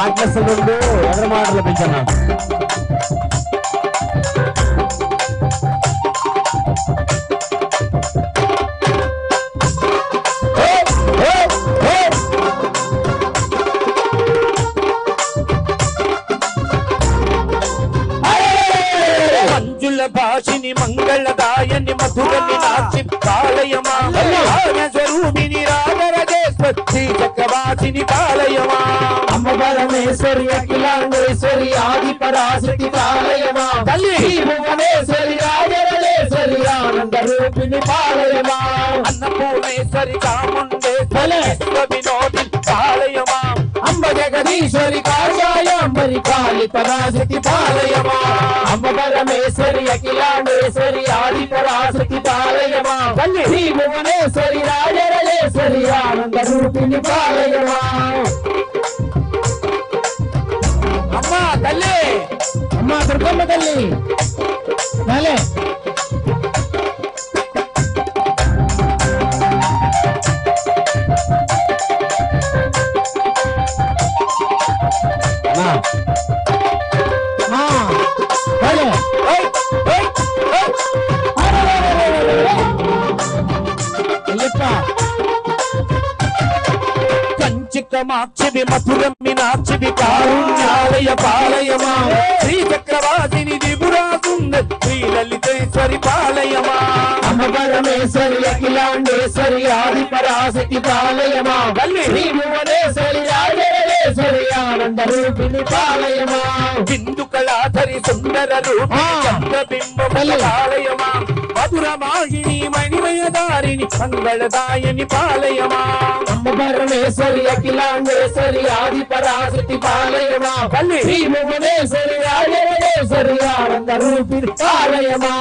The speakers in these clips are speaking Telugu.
మాట్లాడుతుండు ఎవరి మాటలు పెంచన్నా మంజుల భాషిని మంగళదాయని మధురని నాచి పాలయమా స్వరూపిణి రాజరాజేశ్వరి చక్రవాసిని పాలయమా అమ్మ పరమేశ్వరి అఖిలాండేశ్వరి ఆది పరాశక్తి పాలయమా తల్లి భువనేశ్వరి రాజరాజేశ్వరి ఆనంద రూపిణి పాలయమా అన్నపూర్ణేశ్వరి చాముండేశ్వరి వినోది పాలయమా అంబ జగదీశ్వరి కాళాయాంబరి కాళి పరాశక్తి పాలయమా అమ్మ పరమేశ్వరి అఖిలాండేశ్వరి ఆది పరాశక్తి పాలయమా తల్లి భువనేశ్వరి రాజరాజేశ్వరి ఆనంద రూపిణి పాలయమా అమ్మా తల్లి అమ్మా దుర్గమ్మ తల్లి నాలే కంచికమాక్షివి మధురం మీనాక్షివి కారుణ్యాలయ పాలయమా శ్రీ చక్రవాసిని దిపురాసుందరి శ్రీ లలితేశ్వరి పాలయమా అమ్మ పరమేశ్వరి అఖిలాండేశ్వరి ఆది పరాశక్తి పాలయమా శ్రీ భువనేశ్వరి రాజరాజేశ్వరి ఆనంద రూపిణి పాలయమా బిందు కళాధరి సుందర రూపి చంద్రబింబ పాలయమా మధురమాహిని మణిమయదారిని మంగళదాయని పాలయమా అమ్మ పరమేశ్వరి అఖిలాండేశ్వరి ఆది పరాశక్తి పాలయమా శ్రీ భువనేశ్వరి రాజరాజేశ్వరి ఆనంద రూపిణి పాలయమా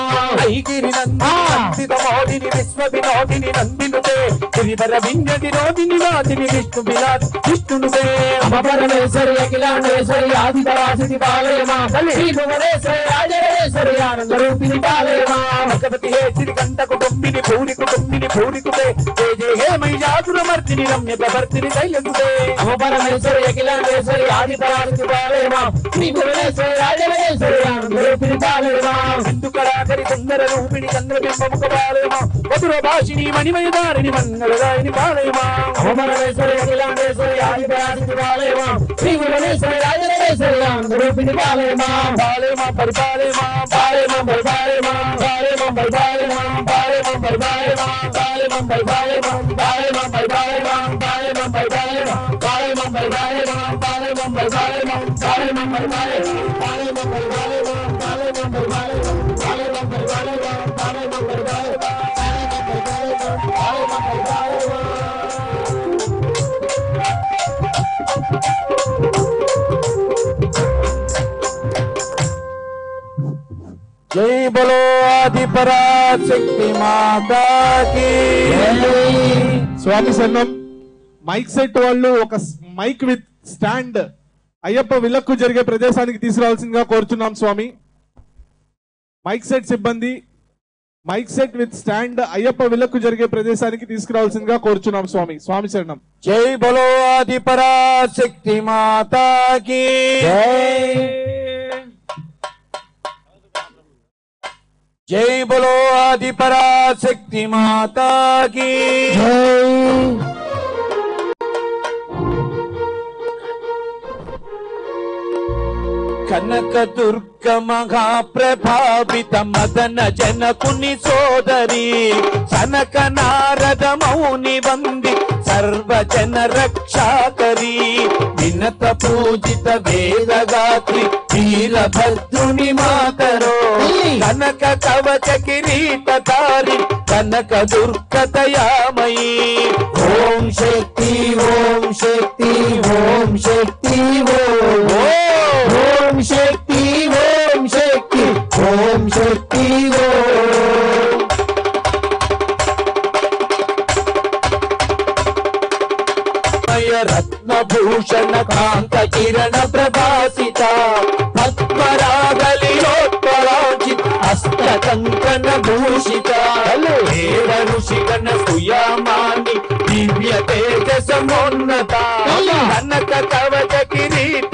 ఐగిరి నందిని విశ్వ వినోదిని నందినుదే గిరివర వింధ్య వినోదిని వాదిని విష్ణు విలాస్ విష్ణునుదే అమ్మ పరమేశ్వరి అఖిలాండేశ్వరి ఆది పరాశక్తి పాలయమా శ్రీ భువనేశ్వరి రాజరాజేశ్వరి ఆనంద రూపిణి పాలయమా భగవతి హే శ్రీ కంఠ కుటుంబిని భూరి కుటుంబిని భూరికుదే జయ జయ హే మహిషాసురమర్దిని రమ్య ప్రవర్తిని దైలందుదే అమ్మ పరమేశ్వరి అఖిలాండేశ్వరి ఆది పరాశక్తి పాలయమా శ్రీ భువనేశ్వరి రాజరాజేశ్వరి ఆనంద రూపిణి పాలయమా సింధు కళాకరి సుందర రూపిణి చంద్రబింబముఖ పాలయమా మధుర భాషిని మణిమయదారిని మంగళదాయిని పాలయమా అమ్మ పరమేశ్వరి అఖిలాండేశ్వరి ఆది పరాశక్తి పాలయమా శ్రీ భువనేశ్వరి రాజరాజేశ్వరి ఆనంద రూపిణి పాలయమా పాలయమా పరిపాలయమా పాలయమా పరిపాలయమా పాలయమా పరిపాలయమా పాలయమా పరిపాలయమా పాలయమా పరిపాలయమా పాలయమా పరిపాలయమా పాలయమా పరిపాలయమా పాలయమా పరిపాలయమా పాలయమా పరిపాలయమా పాలయమా పరిపాలయమా పాలయమా పరిపాలయమా పాలయమా పరిపాలయమా పాలయమా పరిపాలయమా పాలయమా పరిపాలయమా పాలయమా పరిపాలయమా జై బలో ఆది పరాశక్తి మాతాకి స్వామి సన్నం మైక్ సెట్ వాళ్ళు ఒక mic with stand Ayyappa Vilakku జరిగే ప్రదేశానికి తీసుకురావాల్సిందిగా కోరుచున్నాం స్వామి. మైక్ సెట్ సిబ్బంది mic set with stand Ayyappa Vilakku జరిగే ప్రదేశానికి తీసుకురావాల్సిందిగా కోరుచున్నాం స్వామి. స్వామి శరణం. జై బలో ఆది పరాశక్తి మాతాకి జై బలో ఆది పరాశక్తి మాతాకి కనక దుర్గ మహాప్రభావిత మదన జనకుని సోదరి సనక నారద మౌని వంది సర్వజన రక్షాకరి వినత పూజిత వేదగాత్రి వీరభద్రుని మాతరో కనక కవచ కిరీటధారి కనక దుర్గదయామయీ ఓం శక్తి ఓం శక్తి ఓం శక్తి ఓం శక్తి ఓం శక్తి ఓం శక్తి రత్నభూషణ కాంత కిరణ ప్రభాసిత పద్మరాగలిలోత్పరాజిత హస్త కంకణ భూషిత దేవ ఋషిగణ సుయామాని దివ్య తేజసమోన్నత కనక కవచ కిరీట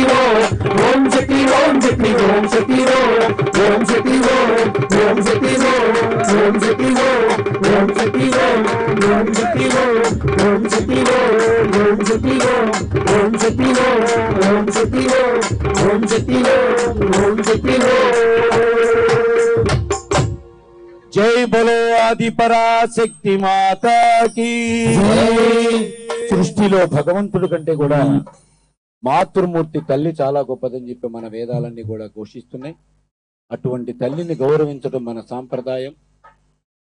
ఓం శక్తి ఓం శక్తి ఓం శక్తి ఓం శక్తి ఓం శక్తి ఓం శక్తి ఓం శక్తి ఓం శక్తి ఓం శక్తి ఓం శక్తి ఓం శక్తి ఓం శక్తి ఓం శక్తి ఓం శక్తి జై బలో ఆది పరాశక్తి మాతాకి. సృష్టిలో భగవంతుడి కంటే కూడా మాతృమూర్తి తల్లి చాలా గొప్పదని చెప్పి మన వేదాలన్నీ కూడా ఘోషిస్తున్నాయి. అటువంటి తల్లిని గౌరవించడం మన సాంప్రదాయం.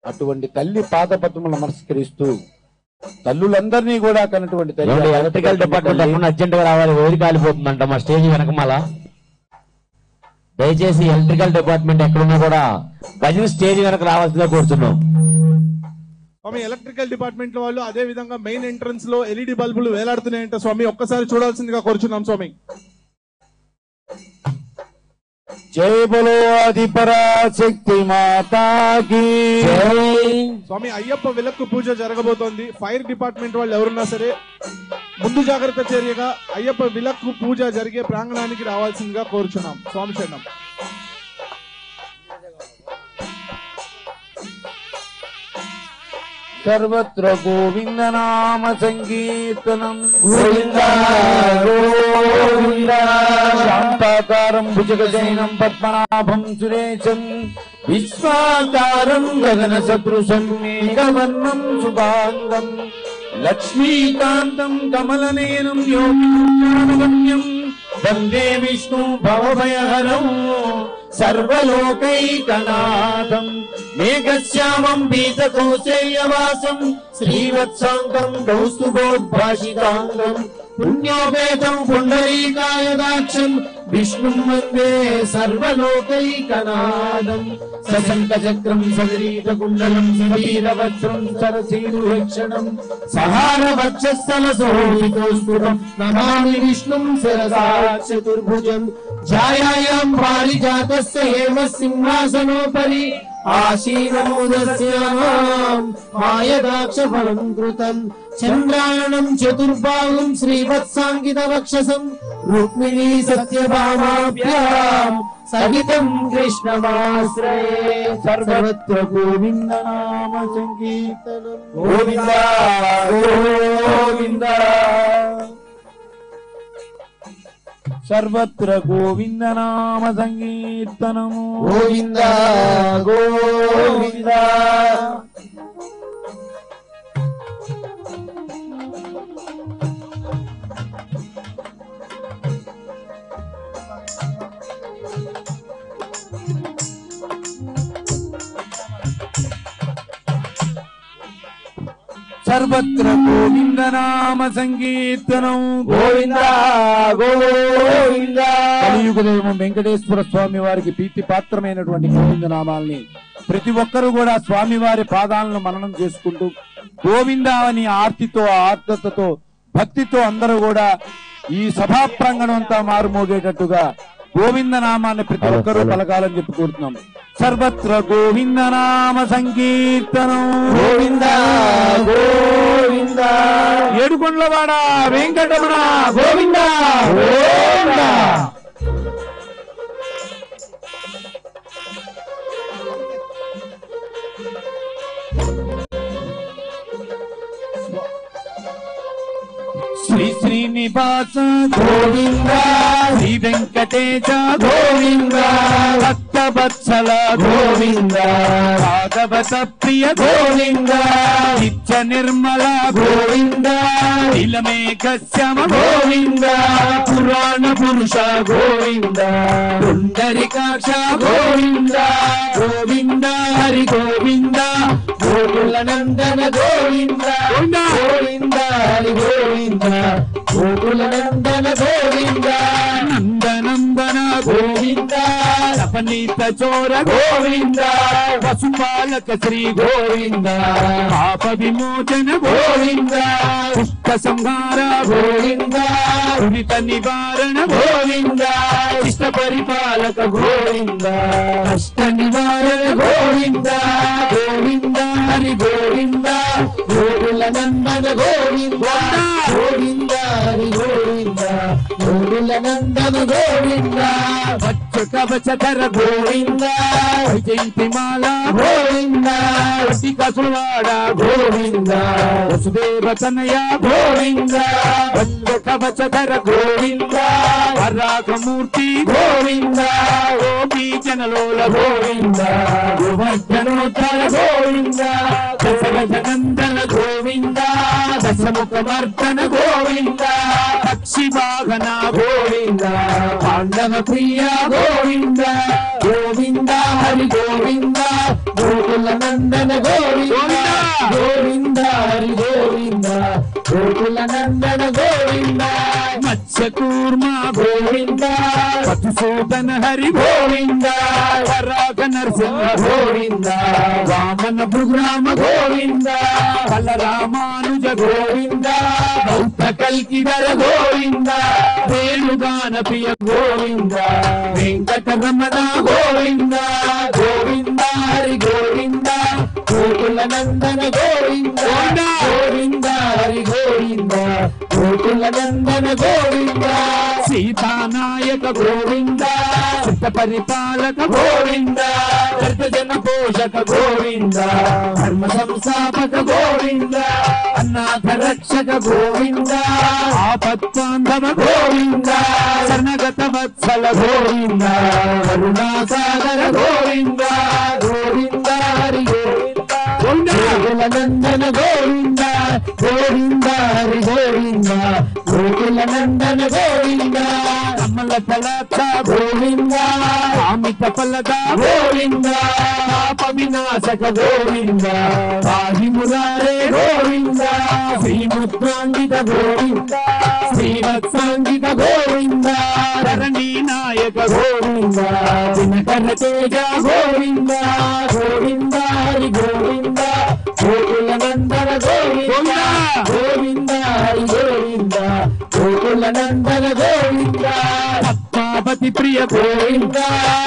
అటువంటి తల్లి పాదపద్మములు నమస్కరిస్తూ తల్లులందరినీ కూడా కన్నటువంటి తల్లి. ఎలక్ట్రికల్ డిపార్ట్మెంట్ అర్జెంట్ గా రావాలి, వేడి కాలిపోతుందంట మా స్టేజ్ వెనకమాల. దయచేసి ఎలక్ట్రికల్ డిపార్ట్మెంట్ ఎక్కడున్నా కూడా భజన స్టేజ్ వెనక రావాల్సిందిగా కోరుతున్నాం. స్వామి ఎలక్ట్రికల్ డిపార్ట్మెంట్ వాళ్ళు అదే విధంగా మెయిన్ ఎంట్రన్స్ లో ఎల్ఈడి బల్బులు వేలాడుతున్నాయంట స్వామి, ఒక్కసారి చూడాల్సిందిగా కోరుచున్నాం స్వామి. జై బలో ఆది పరాశక్తి మాతాకి. స్వామి అయ్యప్ప విలక్కు పూజ జరగబోతోంది. ఫైర్ డిపార్ట్మెంట్ వాళ్ళు ఎవరున్నా సరే ముందు జాగ్రత్త చర్యగా అయ్యప్ప విలక్కు పూజ జరిగే ప్రాంగణానికి రావాల్సిందిగా కోరుచున్నాం. స్వామి శరణం. సర్వత్ర గోవింద నామ సంకీర్తనం. గోవింద గోవింద. శాంతాకారం భుజగశయనం పద్మనాభం సురేశం విశ్వాకారం గగన సదృశం మేఘవర్ణం శుభాంగం లక్ష్మీకాంతం కమలనేనం యోగం వందే విష్ణు భవభయహరం సర్వలోకైకనాథం మేఘశ్యామం పీతకౌశేయవాసం శ్రీవత్సాంగం కౌస్తుభోద్భాషితాంగం పుణ్యోపేతం పుండరీకాయదాక్షం విష్ణుం వందే సర్వలోకైకనాథం సశంఖచక్రం సగరీటకుండలం సవీరవత్సం సరసీరుహక్షణం సహారవక్షస్థలసోహితోస్ఫుటం నమామి విష్ణుం శిరసా చతుర్భుజం ఛాయాయాం పారిజాతస్య హేమ సింహాసనోపరి ఆశీనముదస్యాం మాయదాక్షఫలం కృతం చంద్రాయణం చతుర్బాహుం శ్రీవత్సాంకిత వక్షసం రుక్మిణీ సత్యభామాభ్యాం సహితం కృష్ణమాశ్రయే సర్వత్ర గోవింద నామ సంకీర్తనం. గోవింద గోవింద. సర్వత్ర గోవింద నామ సంకీర్తనము. గోవింద గోవింద. సర్వత్ర గోవింద నామ సంకీర్తనం. గోవింద గోవింద. కలియుగ దైవం వెంకటేశ్వర స్వామి వారికి ప్రీతి పాత్రమైనటువంటి గోవింద నామాల్ని ప్రతి ఒక్కరూ కూడా స్వామి వారి పాదాలను మననం చేసుకుంటూ గోవింద అని ఆర్తితో ఆర్ద్రతతో భక్తితో అందరూ కూడా ఈ సభా ప్రాంగణం అంతా మారుమోగేటట్టుగా గోవింద నామాన్ని ప్రతి ఒక్కరూ పలకాలని చెప్పి కోరుతున్నాం. సర్వత్ర గోవింద నామ సంకీర్తనం. గోవింద గోవింద. ఏడుకొండలవాడ వెంకటరమణ గోవింద గోవింద. శ్రీ శ్రీనివాస గోవింద. శ్రీ వెంకటేశ గోవింద. భక్తవత్సల గోవింద. భాగవత ప్రియ గోవింద. నిత్య నిర్మల గోవింద. నీలమేఘశ్యామ గోవింద. పురాణ పురుష గోవింద. పుండరీకాక్ష గోవింద. గోవింద హరి గోవింద. గోకుల నందన గోవింద. గోవింద హరి గోవింద. గోకుల నందన గోవింద. నందనందన గోవింద. సపనీత చోర గోవింద. పశుపాలక శ్రీ గోవింద. పాప విమోచన గోవింద. పుష్ప సంహార గోవింద. దురిత నివారణ గోవింద. ఇష్ట పరిపాలక గోవింద. అష్ట నివారణ గోవింద. గోవింద హరి గోవింద. గోకుల నందన గోవింద. గోవింద హరి గోవింద. గోకుల నందన గోవింద వచ్చు కవచధర గోవింద వైజయంతిమాల గోవింద కసువాడ గోవింద వసుదేవ తనయ గోవింద వచ్చు కవచధర గోవింద వరాకమూర్తి గోవింద గోపీ జనలోల గోవింద గోవర్ధనోత్తర గోవింద దశగజనందన గోవింద దశముఖమర్దన గోవింద పక్షి వాహన గోవింద పాండవ ప్రియ గోవింద గోవింద హరి గోవింద గోకుల నందన గోవింద గోవింద హరి గోవింద గోకుల నందన గోవింద మత్స్యకూర్మ గోవింద పశుసూదన హరి గోవింద వరాగ నరసింహ గోవింద వామన భృగ్రామ గోవింద బలరామానుజ గోవింద భౌత కల్కిధర గోవింద వేణుగాన ప్రియ గోవింద వెంకటరమణ గోవింద గోవింద హరి గోవింద గోకుల నందన గోవింద గోవింద హరి గోవింద గోకుల నందన గోవింద సీతానాయక గోవింద చిత్త పరిపాలక గోవింద జన పోషక గోవింద ధర్మ సంస్థాపక గోవింద అనాథ రక్షక గోవింద ఆపత్బాంధవ గోవింద శరణగత వత్సల గోవింద కరుణాసాగర గోవింద గోవింద హరి గోవింద గోకుల నందన గోవింద గోవింద హరి గోవింద గోకుల నందన గోవింద కమల ఫలత గోవింద కామిత ఫలద గోవింద పాప వినాశక గోవింద పాహి మురారే గోవింద శ్రీముద్రాంగిత గోవింద శ్రీవత్సాంగిత గోవింద ధరణీ నాయక గోవింద దినకర తేజ గోవింద గోవింద హరి గోవింద గోకుల నందన గోవింద గోవింద హరి గోవింద గోకుల నందన గోవింద పద్మావతి ప్రియ గోవింద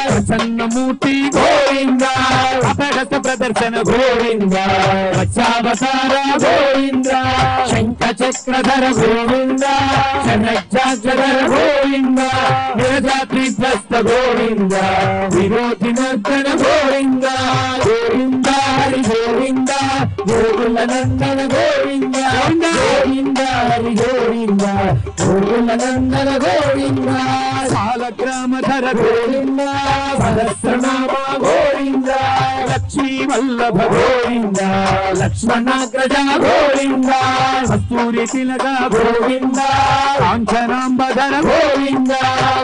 ప్రసన్నమూర్తి గోవింద అపహస ప్రదర్శన గోవింద వచ్చావతార గోవింద శంఖ చక్రధర గోవింద శనజ్జాగ్రధర గోవింద నిరజాత్రిగ్రస్త గోవింద విరోధి నర్తన గోవింద గోవింద హరి గోవింద గోకుల నందన గోవింద గోవింద హరి గోవింద గోకుల నందన గోవింద సాలగ్రామధర గోవింద సహస్రనామ గోవింద లక్ష్మీ వల్లభ గోవింద లక్ష్మణాగ్రజ గోవింద కస్తూరి తిలక గోవింద కాంచనాంబధర గోవింద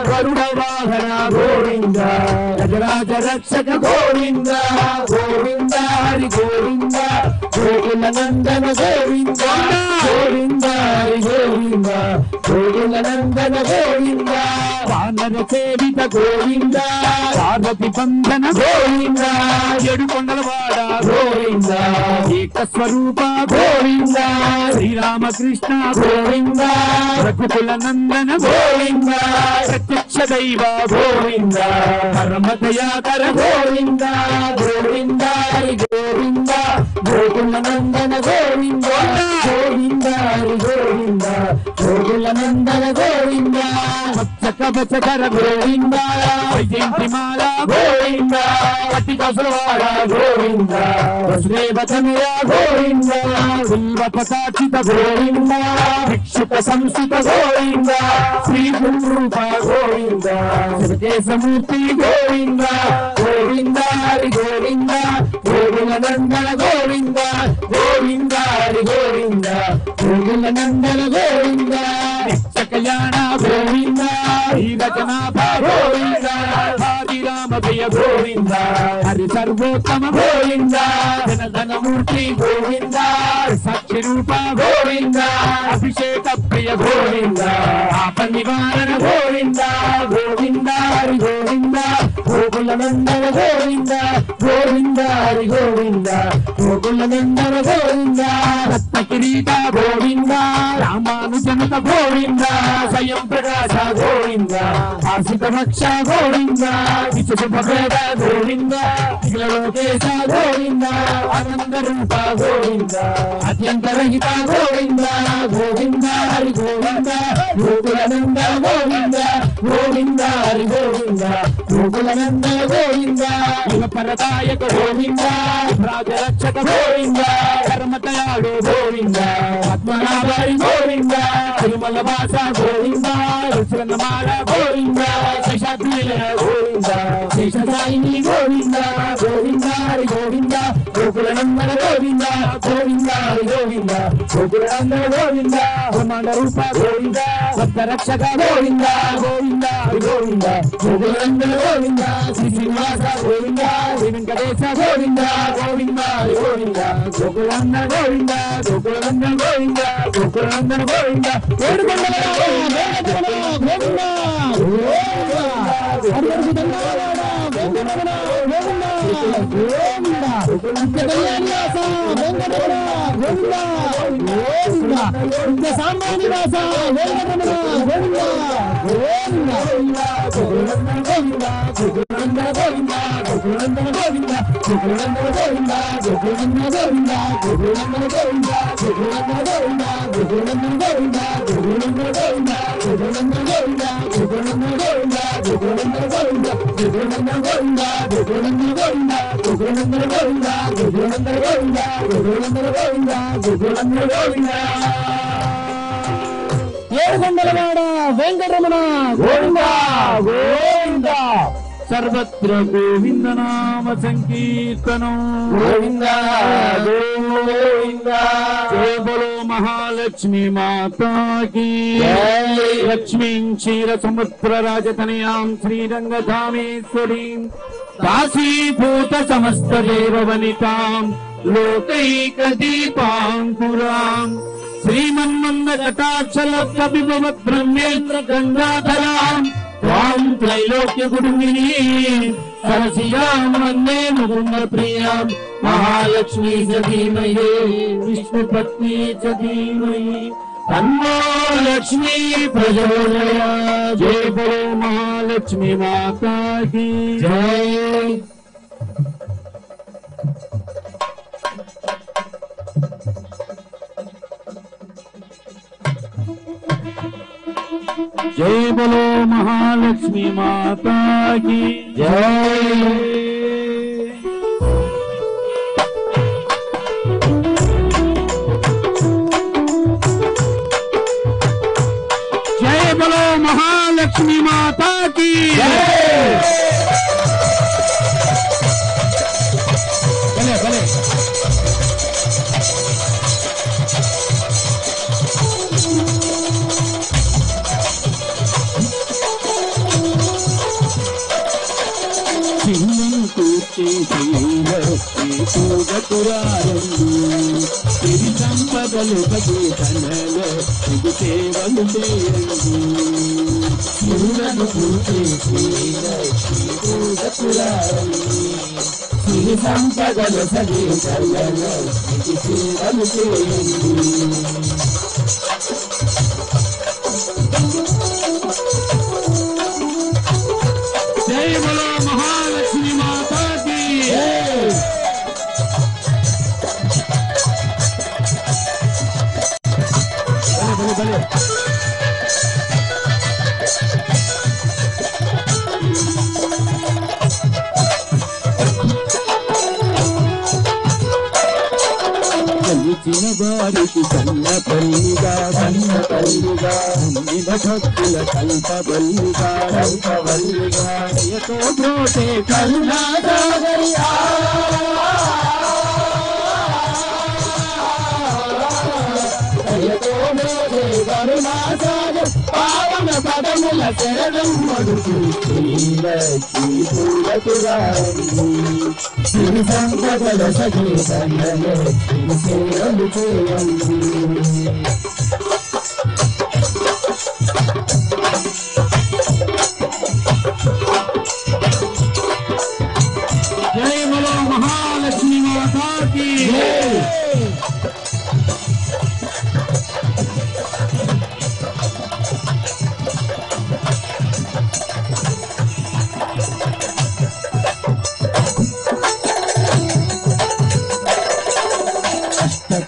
గరుడ వాహన గోవింద గజరాజ రక్షక గోవింద గోవింద హరి గోవింద గోకుల నందన గోవింద గోవింద హరి గోవింద గోకుల నందన గోవింద వానర సేవిత గోవింద పార్వతి బంధన గోవింద ఏడుకొండలవాడ గోవింద ఏక స్వరూప గోవింద శ్రీరామకృష్ణ గోవింద రఘుకుల నందన గోవింద ప్రత్యక్ష దైవ గోవింద పరమ దయాకర గోవింద గోవింద హరి గోవింద గోకుల నందన గోవింద గోవింద హరి గోవింద గోకుల నందన గోవింద కవచధర గోవింద వైజయంతిమాల గోవింద పట్టి కసువాడ గోవింద వసుదేవ తనయ గోవింద బిల్వ పతాచిత గోవింద భిక్షుక సంస్థిత గోవింద శ్రీ గురురూప గోవింద శివకేశమూర్తి గోవింద గోవింద హరి గోవింద గోకుల నందన గోవింద గోవింద హరి గోవింద గోకుల నందన గోవింద కళ్యాణ గోవింద శ్రీరచనాభ గోవింద ఆదిరామ ప్రియ గోవింద హరి సర్వోత్తమ గోవింద జనధనమూర్తి గోవింద సాక్షి రూప గోవింద అభిషేక ప్రియ గోవింద ఆప నివారణ గోవింద గోవింద హరి గోవింద గోకుల గోకుల నందన గోవింద గోవింద హరి గోవింద గోకుల నందన గోవింద రత్న కిరీట గోవింద రామానుజనత గోవింద స్వయం ప్రకాశ గోవింద ఆశిత రక్ష గోవింద విశుభేద గోవింద లోకేశ గోవింద ఆనంద రూప గోవింద అత్యంత రహిత గోవింద గోవింద హరి గోవింద గోకుల నంద గోవింద గోవింద హరి గోవింద గోకుల నంద గోవింద పరదాయక గోవింద రాజరక్షక గోవింద కర్మదయాళు గోవింద పద్మనాభరి గోవింద తిరుమల వాస గోవింద రుచిరన్నమాల గోవింద శేషాద్రిల గోవింద శేషసాయిని గోవింద గోవింద హరి గోవింద గోకుల నందన గోవింద గోవింద హరి గోవింద గోకుల నందన గోవింద బ్రహ్మాండ రూప గోవింద భక్త రక్షక గోవింద గోవింద హరి గోవింద గోకుల నందన గోవింద శ్రీ శ్రీనివాస గోవింద శ్రీ వెంకటేశ గోవింద గోవింద హరి గోవింద గోకుల నందన గోవింద గోకుల నందన గోవింద గోకుల నందన గోవింద ఏడుకొండల గోవింద ఏడుకొండలవాడ వెంకటరమణ గోవింద గోవింద సర్వత్ర గోవింద నామ సంకీర్తనం గోవింద గోవింద జయ బలో మహాలక్ష్మి మాతా కీ లక్ష్మీం క్షీర సముద్ర రాజతనయాం శ్రీరంగధామేశ్వరీం కాశీభూత సమస్త దేవవనితాం లోకైక దీపాంకురాం శ్రీమన్మంద కటాక్షలబ్ధ విభవ బ్రహ్మేంద్ర గంగాధరాం త్వాం త్రైలోక్య గురుమిని సరసియాం వందే ముకుంద ప్రియాం మహాలక్ష్మీ చ ధీమహి విష్ణుపత్ని చ ధీమహి తన్నో లక్ష్మీ ప్రచోదయాత్ జయ బలో మహాలక్ష్మి మాతా కీ జై जय बोलो महालक्ष्मी माता की जय। जय बोलो महालक्ष्मी माता की जय। भले भले తిరి సంపదలు భగీతనలో ఇది సేవలు చేయండి తిరి సంపదలు భగీతనలో ఇది సేవలు చేయండి జై బలో మహాలక్ష్మి మాతా కీ కలిసిన వారికి కన్నపల్లిగా కన్నపల్లిగా అన్నిన భక్తుల కల్పవల్లిగా కల్పవల్లిగా దయతో బ్రోటే కరుణాసాగరి దయతో బ్రోటే కరుణాసాగర్ పావన పదముల శరణం మడుచు శ్రీలక్ష్మీ పూలకురారి శ్రీ సంపదల సగీతంలో శ్రీ సేవలు చేయండి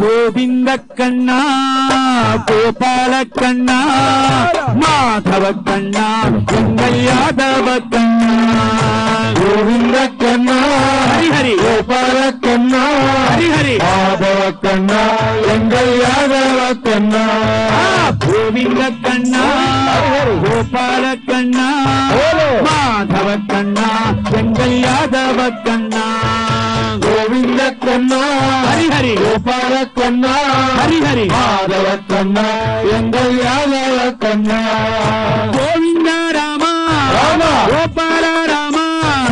గోవింద కన్నా గోపాల కన్నా మాధవ కన్నా ఎంగల్ యాదవ కన్నా గోవింద కన్నా హరిహరి గోపాల కన్నా హరిహరి మాధవ కన్నా ఎంగల్ యాదవ కన్నా గోవింద కన్నా గోపాల కన్నా మాధవ కన్నా ఎంగల్ యాదవ కన్నా గోవింద కన్నా హరిహరి గోపాల కన్నా హరిహరి మాధవ కన్నా ఎంగల్ యాదవ కన్నా గోవింద రామ రామ గోపాల రామ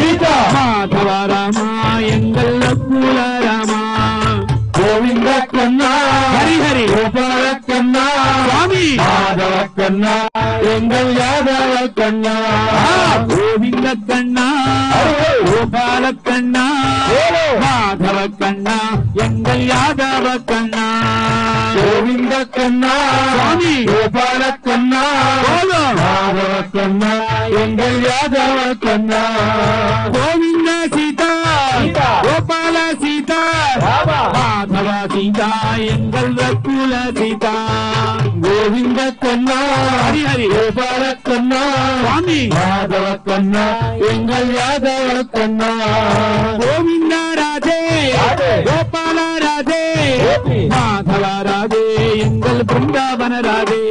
సీత మాధవ రామ ఎంగల్ కుల రామ గోవింద కన్నా హరిహరి గోపాల కన్నా స్వామి మాధవ కన్నా ఎంగల్ యాదవ కన్నా గోవింద కన్నా గోపాల కన్నా మాధవ కన్నా ఎంగల్ యాదవ కన్నా గోవింద కన్నా స్వామి గోపాల కన్నా మాధవ కన్నా ఎంగల్ యాదవ కన్నా గోవింద సీత గోపాల సీత మాధవ సీత ఎంగల్ కుల సీత గోవింద కన్నా హరిహరి గోపాల కన్నా స్వామి మాధవ కన్నా ఎంగల్ యాదవ కన్నా గోవింద రాధే గోపాల రాధే మాధవ రాధే ఎంగల్ బృందావన రాధే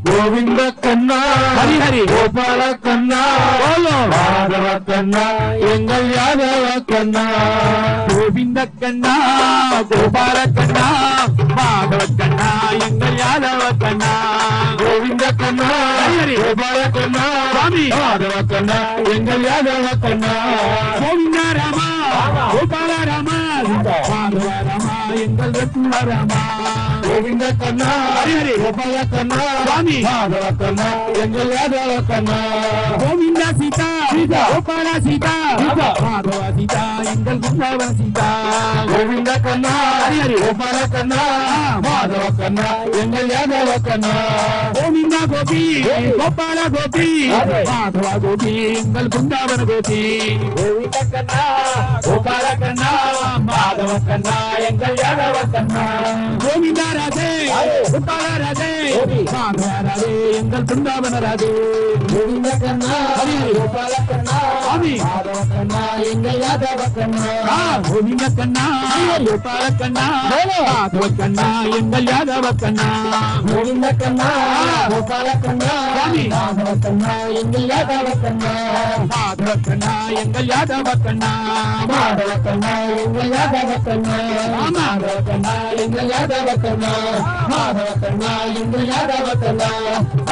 గోవింద కన్నా హరిహరి గోపాల కన్నా మాధవ కన్నా ఎంగల్ యాదవ కన్నా గోవింద కన్నా గోపాల కన్నా మాధవ కన్నా ఎంగల్ యాదవ కన్నా గోవింద కన్నా హరిహరి గోపాల కన్నా స్వామి మాధవ కన్నా ఎంగల్ యాదవ కన్నా గోవింద రామ గోపాల రామ మాధవ రామ ఎంగల్ రత్న రామ గోవింద కన్నా హరిహరి గోపాల కన్నా స్వామి మాధవ కన్నా ఎంగల్ యాదవ కన్నా గోవింద సీత గోపాల సీత మాధవ సీత ఎంగల్ బృందావన సీత గోవింద కన్నా హరిహరి గోపాల కన్నా మాధవ కన్నా ఎంగల్ యాదవ కన్నా గోవింద గోపి గోపాల గోపి మాధవ గోపి ఎంగల్ బృందావన గోపి గోవింద కన్నా గోపాల కన్నా మాధవ కన్నా ఎంగల్ యాదవ కన్నా గోవింద రాధే గోపాల రాధే మాధవ రాధే ఎంగల్ బృందావన రాధే గోవింద కన్నా హరిహరి గోపాల కన్నా స్వామి మాధవ కన్నా ఎంగల్ యాదవ కన్నా గోవింద కన్నా గోపాల కన్నా మాధవ కన్నా ఎంగల్ యాదవ కన్నా గోవింద కన్నా గోపాల కన్నా స్వామి మాధవ కన్నా ఎంగల్ యాదవ కన్నా మాధవ కన్నా ఎంగల్ యాదవ కన్నా మాధవ కన్నా ఎంగల్ యాదవ కన్నా మాధవ కన్నా ఎంగల్ యాదవ కన్నా మాధవ కన్నా ఎంగల్ యాదవ కన్నా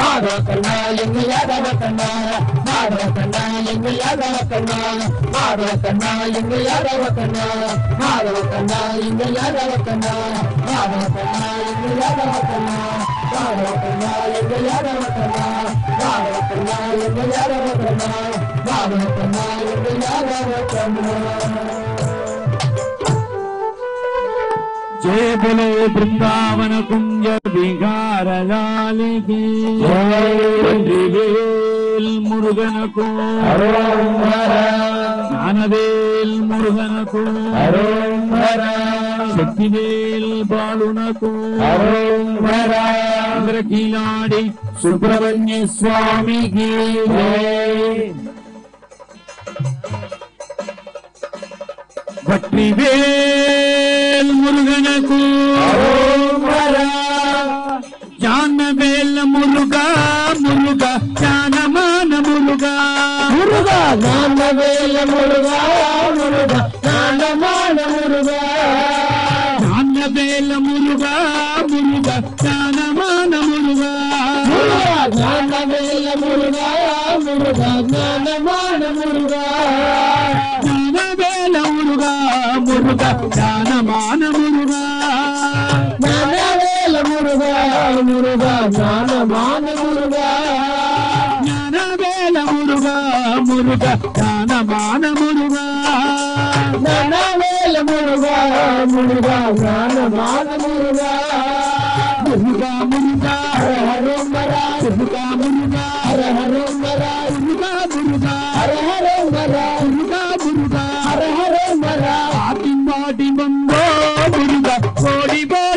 మాధవ కన్నా ఎంగల్ యాదవ కన్నా మాధవ కన్నా ఎంగల్ యాదవ కన్నా మాధవ కన్నా ఎంగల్ యాదవ కన్నా మాధవ కన్నా ఎంగల్ యాదవ కన్నా మాధవ కన్నా ఎంగల్ యాదవ కన్నా మాధవ కన్నా ఎంగల్ యాదవ కన్నా మాధవ కన్నా ఎంగల్ యాదవ కన్నా మాధవ కన్నా ఎంగల్ యాదవ కన్నా जय बोलो वृंदावन कुंज विहार लाल की वेल मुरुगन को ज्ञानवेल मुरुगन को शक्तिवेल बालुन को इंद्रकीलाड़ी सुब्रह्मण्य स्वामी की भट्टिवेल मुरुगन को जानवेल मुरुगा मुरुगा जानमान मुरुगा मुरुगा जानवेल मुरुगा मुरुगा जानमान मुरुगा जानवेल मुरुगा मुरुगा जानमान मुरुगा जानवेल मुरुगा मुरुगा जानमान मुरुगा जानवेल मुरुगा मुरुगा जानमान मुरुगा जानवेल मुरुगा मुरुगा जानमान मुरुगा ज्ञानवेल मुरुगा मुरुगा ज्ञानमान मुरुगा जानवेल मुरुगा मुरुगा जानमान मुरुगा मुरुगा मुरुगा हर हर मरा मुरुगा मुरुगा हर हर मरा मुरुगा मुरुगा हर हर मरा मुरुगा मुरुगा हर हर मरा आटी माटी बंदो मुरुगा कोड़ी बोल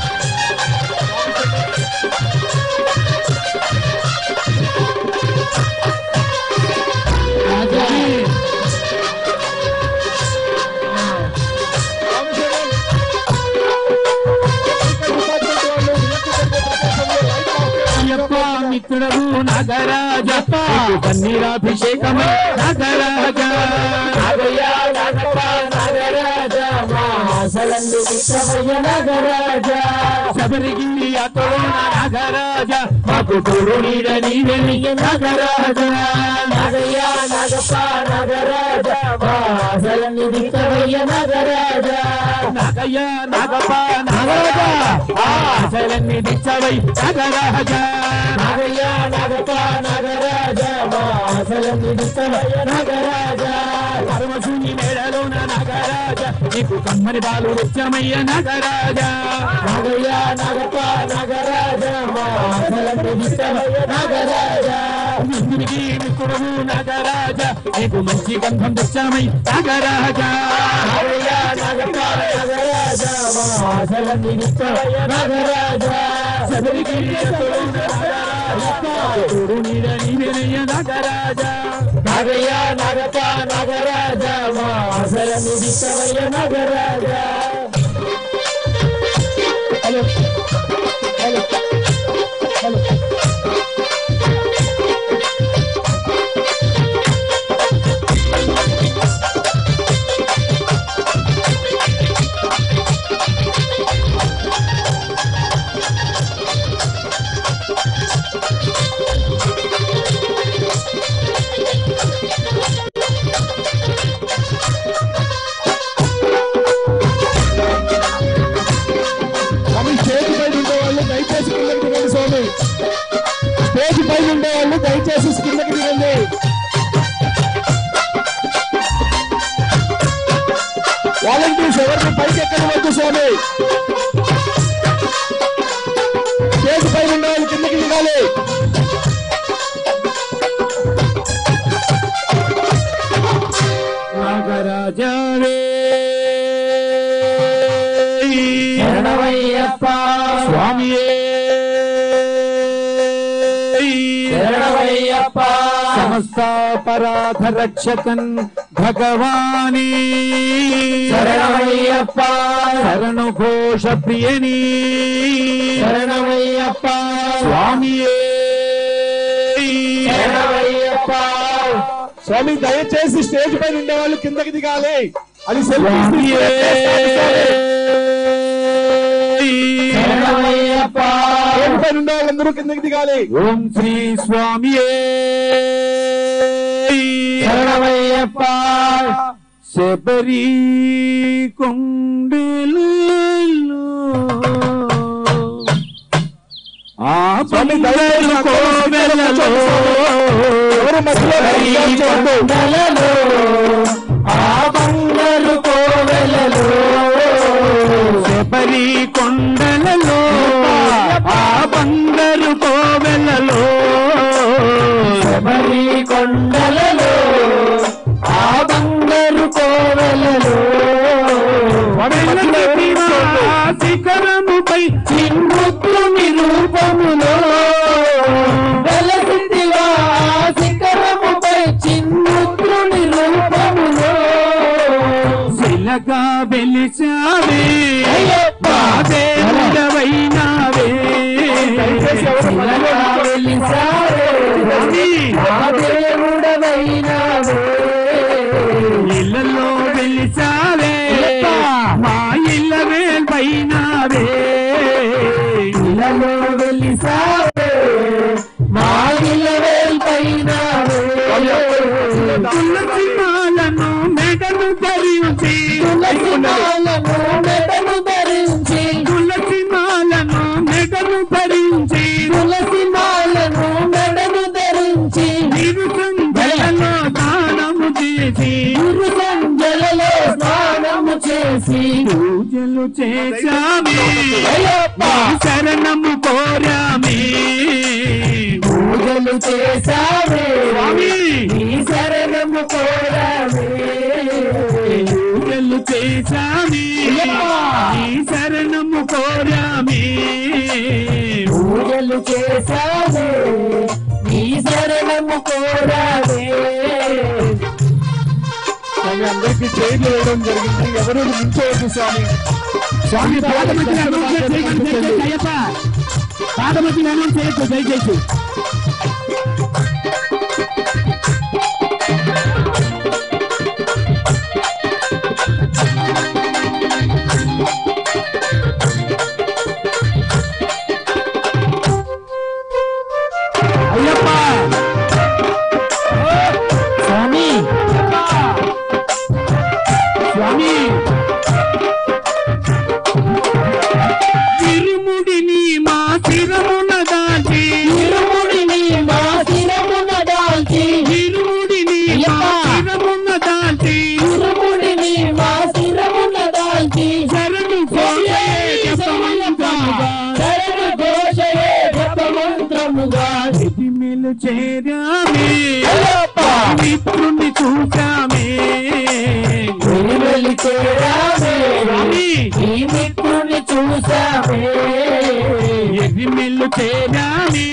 మిత్రుడవు నాగరాజ పన్నీరాభిషేకమై నాగరాజ నాగయ్య నాగప్ప నాగరాజ మాసలందు విశ్వమయ్య నాగరాజ శబరిగిరి అతడు నాగరాజ మాకు తోడు నీడ నీవెలియ నాగరాజ నాగయ్య నాగప్ప నాగరాజ మాసలందు విశ్వమయ్య నాగరాజ నాగయ్య నాగప్ప నాగరాజ మాసలన్ని దిచ్చవై నాగరాజ నాగయ్య నాగప్ప నాగరాజ మాసలన్ని దిచ్చవయ్య నాగరాజ పరమశూని మేడలోన నాగరాజ నీకు కమ్మని బాలు నిత్యమయ్య నాగరాజ నాగయ్య నాగప్ప నాగరాజ మాసలన్ని దిచ్చవయ్య నాగరాజ ఇంద్రునికి మిత్రుడవు నాగరాజ నీకు మంచి గంధం తెచ్చామై నాగరాజ నాగయ్య నాగప్ప నాగరాజ మాసలన్ని దిచ్చవయ్య నాగరాజ శబరికి తోడు నీడ నీవెనయ్య నాగరాజ నాగయ్య నాగప్ప నాగరాజ మాసలన్ని దిచ్చవయ్య Nagaraja hello hello hello stage పైన ఉండే వాళ్ళు దయచేసి కిందకి దిగండి. వాలంటీర్స్ ఎవరిని పైకి ఎక్కడవద్దు స్వామి. స్టేజ్ పైన ఉండే వాళ్ళు కిందకి దిగాలి. నాగరాజవే శరణమయ్యప్ప స్వామియే శరణమయ్యప్ప సమస్త పరాధ రక్షకన్ భగవానీ శరణమయ్యప్ప శరణు ఘోష ప్రియనీ శరణమయ్యప్ప స్వామియే శరణమయ్యప్ప. స్వామి దయచేసి స్టేజ్ పైన ఉండే వాళ్ళు కిందకి దిగాలి. అది ఉండే వాళ్ళందరూ కిందకి దిగాలి. ఓం శ్రీ స్వామియే శరణమయ్యప్ప శబరి కొండలు ఆ స్వామి దయచేసి కోవెలలో కొండలలో ఆ బంగారు కోవెలలో శబరి కొండలలో ఆ బంగారు కోవెలలో శబరి కొండలలో ఆ బంగారు కోవెలలో శిఖరముపై చిన్ముద్రుని రూపములో వెలసిదివా శిఖరముపై చిన్ముద్రుని రూపములో శిలగా వెలిచావే దేవుడవైనావే శిలగా వెలిచావే దేవుడవైనావే ఇళ్ళలో వెలిచావే మా ఇళ్ళ వేల్పైనావే ఇళ్ళలో వెలిచావే మా ఇళ్ళ వేల్పైనావే తులసి మాలను మెడను ధరించి తులసి మాలను మెడను ధరించి తులసి మాలను మెడను ధరించి తులసి మాలను మెడను ధరించి నిరు సంజలలో స్నానము చేసి నిరు సంజలలో స్నానము చేసి పూజలు చేశామే శరణము కోరామే పూజలు చేశామే శరణము కోరామే పూజలు చేశామే శరణము కోరామే పూజలు చేశామే నీ శరణము కోరామే. స్వామి అందరికీ చైర్లు వేయడం జరిగింది. ఎవరు నిల్చోవద్దు స్వామి. స్వామి పాదమతి అనౌన్స్ చేయొచ్చు దయచేసి. చేరామే మిత్రుని చూసామే ఈ మిత్రుని చూసామే ఎగిమెల్లు చేరామే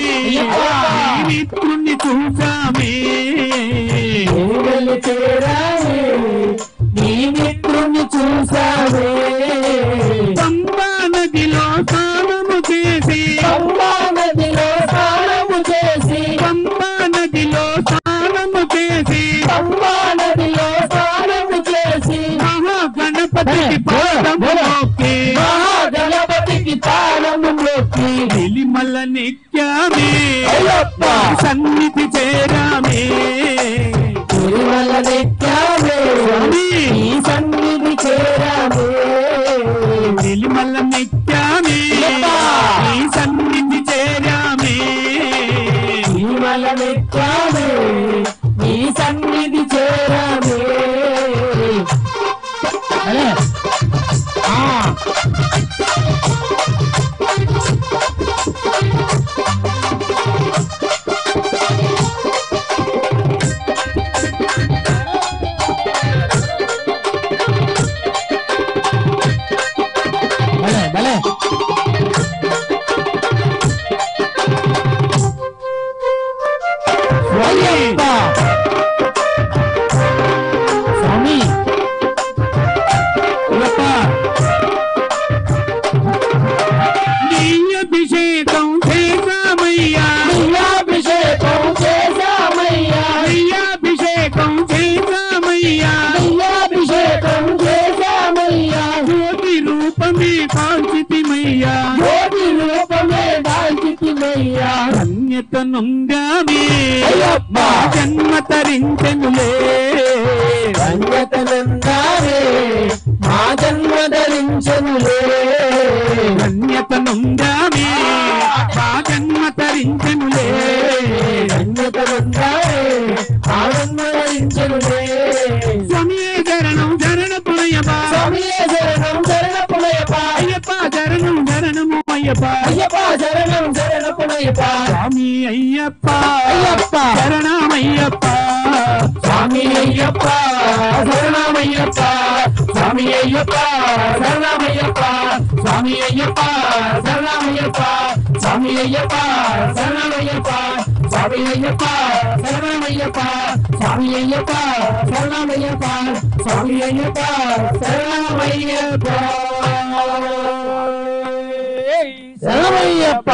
మిత్రుని చూసామే చేరామే ఈ మిత్రుని చూసామే పంబా నదిలో స్నానము చేసి పంబా నదిలో స్నానము చేసి పంబా నదిలో స్నానము చేసి పంబా నదిలో స్నానము చేసి మహాగణపతికి పాదము మోకి మహాగణపతికి పాదము మోకి వెలిమల నిత్యామే సన్నిధి చేరామే వెలిమల నిత్యామే ఈ సన్నిధి చేరామే వెలిమల నిత్యామే ఈ సన్నిధి చేరామే వెలిమల నిత్యామే ఈ సన్నిధి చేరామే అభిషేకం చేశామయ్యా అభిషేకం చేశామయ్యా అభిషేకం చేశామయ్యా అభిషేకం చేశామయ్యా జ్యోతి రూపమే కాంచితిమయ్యా జ్యోతి రూపమే దాల్చితిమయ్యా ధన్యత నొందామే మా జన్మ తరించెనులే ధన్యత నొందామే మా జన్మ ధరించెనులే ధన్యత నొందామే మా జన్మ తరించెనులే ధన్యత నొందామే మా జన్మ ధరించెనులే స్వామియే శరణం శరణపునయ్యప్ప స్వామియే శరణం శరణపునయ్యప్ప అయ్యప్ప శరణం శరణము అయ్యప్ప అయ్యప్ప శరణం శరణపునయ్యప్ప స్వామి అయ్యప్ప అయ్యప్ప శరణమయ్యప్ప స్వామి అయ్యప్ప శరణమయ్యప్ప స్వామి అయ్యప్ప శరణమయ్యప్ప స్వామి అయ్యప్ప శరణమయ్యప్ప స్వామి అయ్యప్ప శరణమయ్యప్ప స్వామి అయ్యప్ప శరణమయ్యప్ప స్వామి అయ్యప్ప శరణమయ్యప్ప స్వామి అయ్యప్ప శరణమయ్యప్ప శరణమయ్యప్ప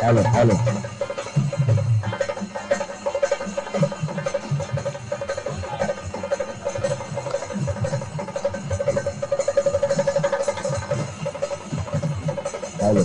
హలో హలో హలో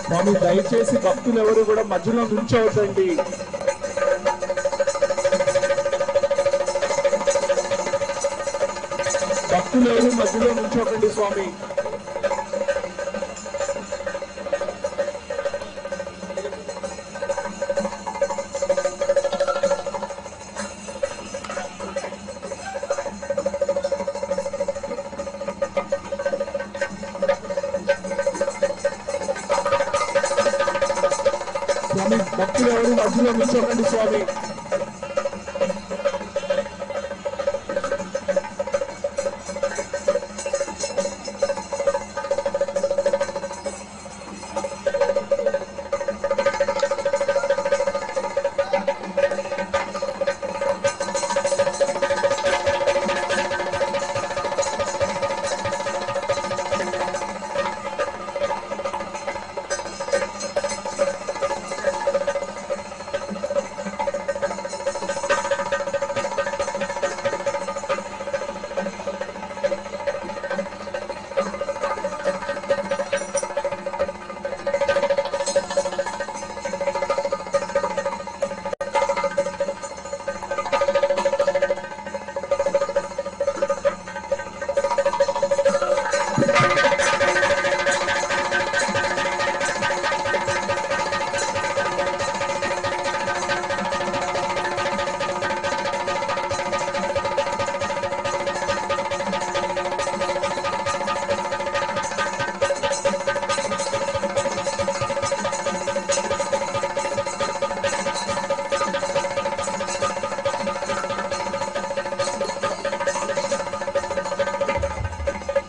స్వామి దయచేసి భక్తులు ఎవరు కూడా మధ్యలో నుంచోవద్దండి. భక్తులు ఎవరు మధ్యలో నుంచోకండి స్వామి. స్వామి భక్తులు ఎవరు మధ్యలో నుంచోకండి స్వామి.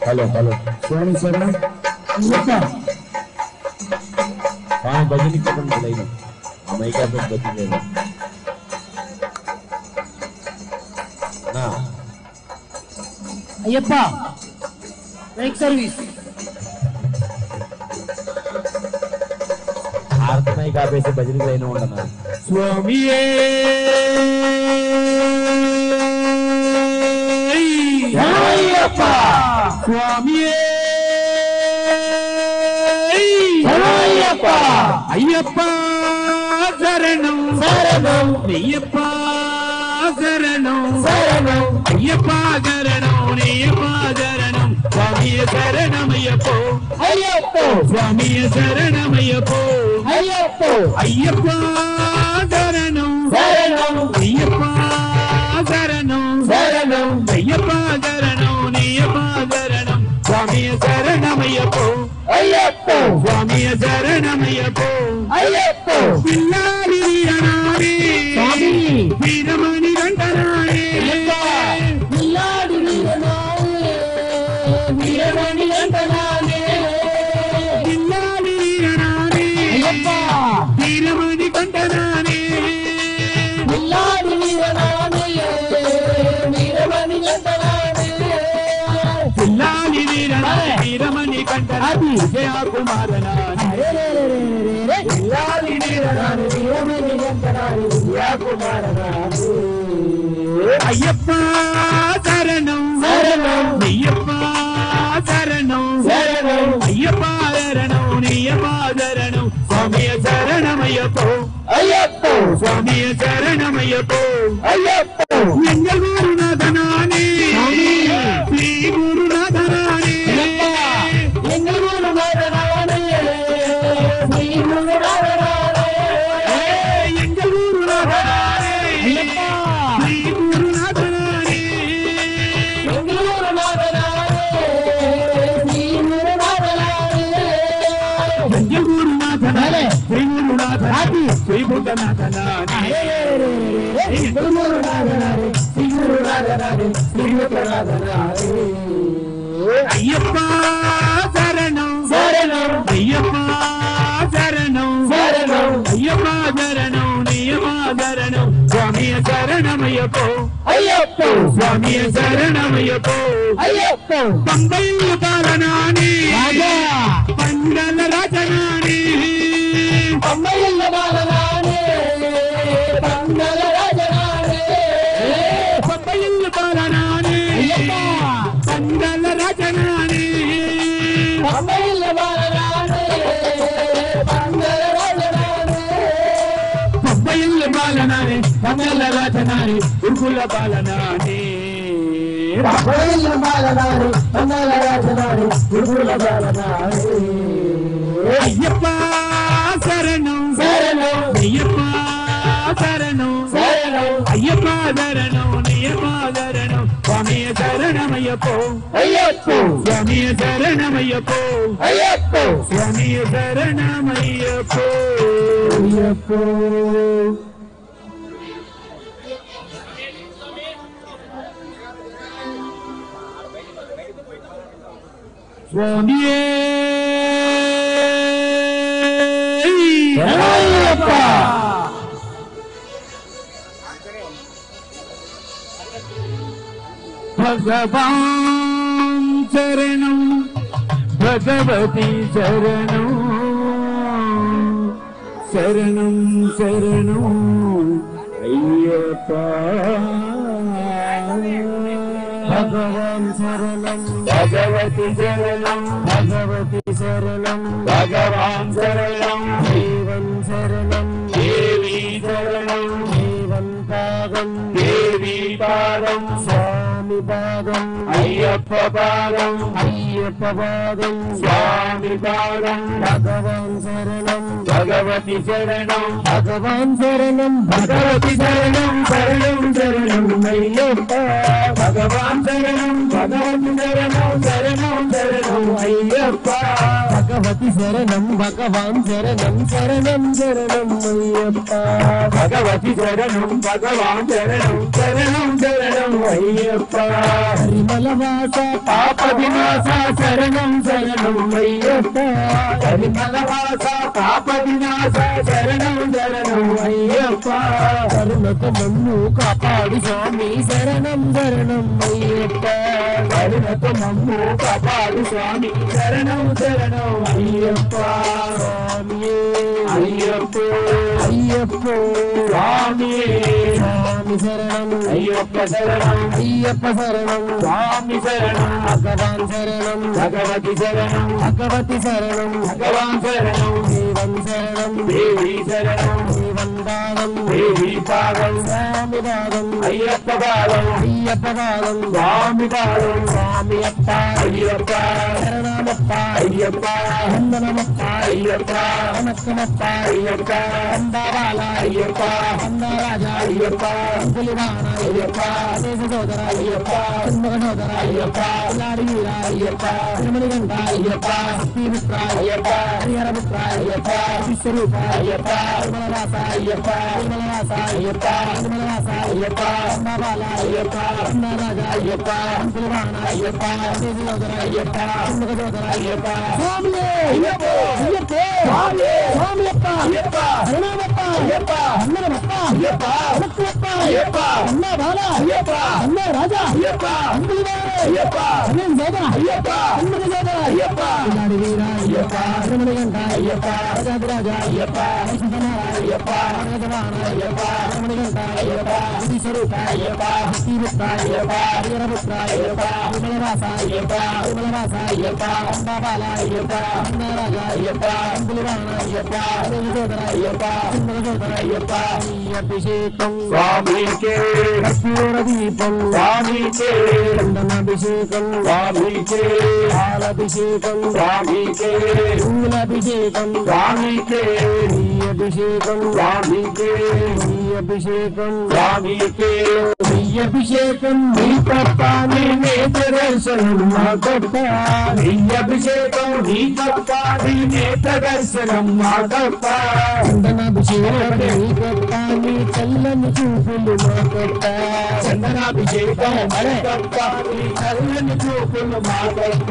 హలో హలో స్వామి శరణం. భజన చెప్పండి లైన్ అమ్మాయికా భజన లేదు అయ్యప్ప మైక్ సర్వీస్. ఆర్తమై కాపేసి భజనకి లైన్ ఉండనా స్వామి అయ్యప్ప స్వామి అయ్యప్ప అయ్యప్ప శరణం శరణం అయ్యప్ప శరణం శరణం అయ్యప్ప శరణం అయ్యప్ప శరణం స్వామి శరణమయ్యప్ప అయ్యప్ప స్వామి శరణమయ్యప్ప అయ్యప్ప అయ్యప్ప శరణం శరణం అయ్యప్ప శరణం శరణం అయ్యప్ప శరణం అయ్యప్ప శరణం స్వామి శరణమయ్యప్ప అయ్యప్ప స్వామి శరణమయ్యప్ప అయ్యప్ప పిల్లాడి వీరనాడే వీరమణి గంటనాడే వీరమణి కంఠరాజు విజయ కుమారన ఇల్లాలి వీరనారి వీరమణి కంఠరాజు విజయ కుమారన అయ్యప్ప శరణం శరణం అయ్యప్ప శరణం శరణం అయ్యప్ప శరణం నీయప్ప శరణం స్వామియ శరణమయ్యప్పో అయ్యప్ప స్వామియ శరణమయ్యప్పో అయ్యప్ప ఎంగల్ గురునాథనాని శ్రీ గురునాథనాని ఎంగళూరు నాథనాని శ్రీ గురునాథనాని ఎంగల్ గురునాథనాని శ్రీ గురునాథనాని ఎంగళూరు నాథనాని శ్రీ గురునాథనాని ఎంగల్ గురునాథనాని శ్రీ గురునాథనాని శ్రీ బుద్ధనాథనాని ఎంగళూరు నాథనాని శ్రీ గురునాథనాని శ్రీ గురునాథనాని అయ్యప్ప శరణం శరణం అయ్యప్ప శరణం శరణం అయ్యప్ప శరణం నీయప్ప శరణం స్వామియ శరణమయ్యప్పో అయ్యప్ప స్వామియ శరణమయ్యప్పో అయ్యప్ప పంబయ్య పాలనాని రాజా పండల రచనాని అమ్మయ్య బాలనాని పందల రాజనాని పంబయ్య పాలనాని పండల రచనాని అమ్మయ్య బాలనాని పందల రాజనాని పంబయ్య పాలనాని పండల రచనాని ఉర్గుల పాలనాని అమ్మయ్య బాలనాని పందల రాజనాని గురుల బాలనాని అయ్యప్ప శరణం శరణం అయ్యప్ప శరణం శరణం అయ్యప్ప శరణం నీయప్ప శరణం స్వామియ శరణమయ్యప్పో అయ్యప్ప స్వామియ శరణమయ్యప్పో అయ్యప్ప స్వామియ శరణమయ్యప్పో అయ్యప్ప స్వామియే శరణమయ్యప్ప భగవాన్ శరణం భగవతి శరణం శరణం శరణం అయ్యప్ప భగవాన్ శరణం భగవతి శరణం భగవతి శరణం భగవాన్ శరణం జీవన్ శరణం దేవి శరణం జీవన్ పాదం దేవి పాదం స్వామి పాదం అయ్యప్ప పాదం అయ్యప్ప పాదం స్వామి పాదం భగవాన్ శరణం భగవతి శరణం భగవాన్ శరణం భగవతి శరణం శరణం శరణం అయ్యప్ప భగవాన్ శరణం భగవతి శరణం శరణం శరణం అయ్యప్ప భగవతి శరణం భగవాన్ శరణం శరణం శరణం అయ్యప్ప భగవతి శరణం భగవాన్ శరణం శరణం శరణం అయ్యప్ప హరిమల వాస పాప వినాశ శరణం శరణం అయ్యప్ప హరిమల వాస పాప వినాశ శరణం శరణం అయ్యప్ప కరుణతో మమ్ము కాపాడు స్వామి శరణం శరణం అయ్యప్ప కరుణతో మమ్ము కాపాడు స్వామి శరణం శరణం అయ్యప్ప స్వామియే అయ్యప్ప అయ్యప్ప స్వామి స్వామి శరణం అయ్యప్ప శరణం అయ్యప్ప శరణం స్వామి శరణం భగవాన్ శరణం భగవతి శరణం భగవతి శరణం భగవాన్ శరణం జీవన్ శరణం దేవి శరణం జీవన్ పాదం దేవి పాదం స్వామి పాదం అయ్యప్ప పాదం అయ్యప్ప పాదం స్వామి పాదం స్వామి అప్ప అయ్యప్ప శరణమప్ప అయ్యప్ప వందనమప్ప అయ్యప్ప వనక్కమప్ప అయ్యప్ప అందాబాల అయ్యప్ప అందారాజా అయ్యప్ప పులివాన అయ్యప్ప దేశ సోదర అయ్యప్ప చంద్రక సోదర అయ్యప్ప పిల్లాడి వీర అయ్యప్ప తిరుమల గంట అయ్యప్ప శ్రీమిత్ర అయ్యప్ప హరిహర పుత్ర అయ్యప్ప విశ్వరూప అయ్యప్ప తిరుమల వాస అయ్యప్ప తిరుమల వాస అయ్యప్ప తిరుమల వాస అయ్యప్ప అందాబాల అయ్యప్ప అందారాజా అయ్యప్ప పులివాన అయ్యప్ప దేశ సోదర అయ్యప్ప చంద్రక సోదర అయ్యప్ప స్వామియే అయ్యప్ప అయ్యప్ప స్వామి స్వామియప్ప అయ్యప్ప శరణమప్ప అయ్యప్ప వందనమప్ప అయ్యప్ప వనక్కమప్ప అయ్యప్ప అన్న బాల అయ్యప్ప అన్న రాజా అయ్యప్ప అయ్యప్ప అన్నం సోదర అయ్యప్ప అన్నది సోదర అయ్యప్ప నాడి వీర అయ్యప్ప రమణగంట అయ్యప్ప రాజాదిరాజ అయ్యప్ప అయ్యప్ప అయ్యప్ప రమణగంట అయ్యప్ప శ్రీ స్వరూప అయ్యప్ప శ్రీపుత్ర అయ్యప్ప వీరపుత్ర అయ్యప్ప విమలవాస అయ్యప్ప విమలవాస అయ్యప్ప అంబాబాల అయ్యప్ప అన్నరాజ అయ్యప్ప అంబులివాణ అయ్యప్ప సోదర అయ్యప్ప సోదర అయ్యప్ప అభిషేకం స్వామికే కర్పూర దీపం స్వామికే చందనాభిషేకం స్వామికే పాలాభిషేకం స్వామికే పూలాభిషేకం స్వామికే అభిషేకం స్వామికే అభిషేకం స్వామికే అభిషేకం నీ తప్ప నీ దర్శనం మా గొప్ప నీ అభిషేకం నీ తప్ప నీ దర్శనం మా గొప్ప చందనాభిషేకం నీ గొప్ప నీ చల్లని చూపులు మా గొప్ప చందనాభిషేకం మన గొప్ప నీ చల్లని చూపులు మా గొప్ప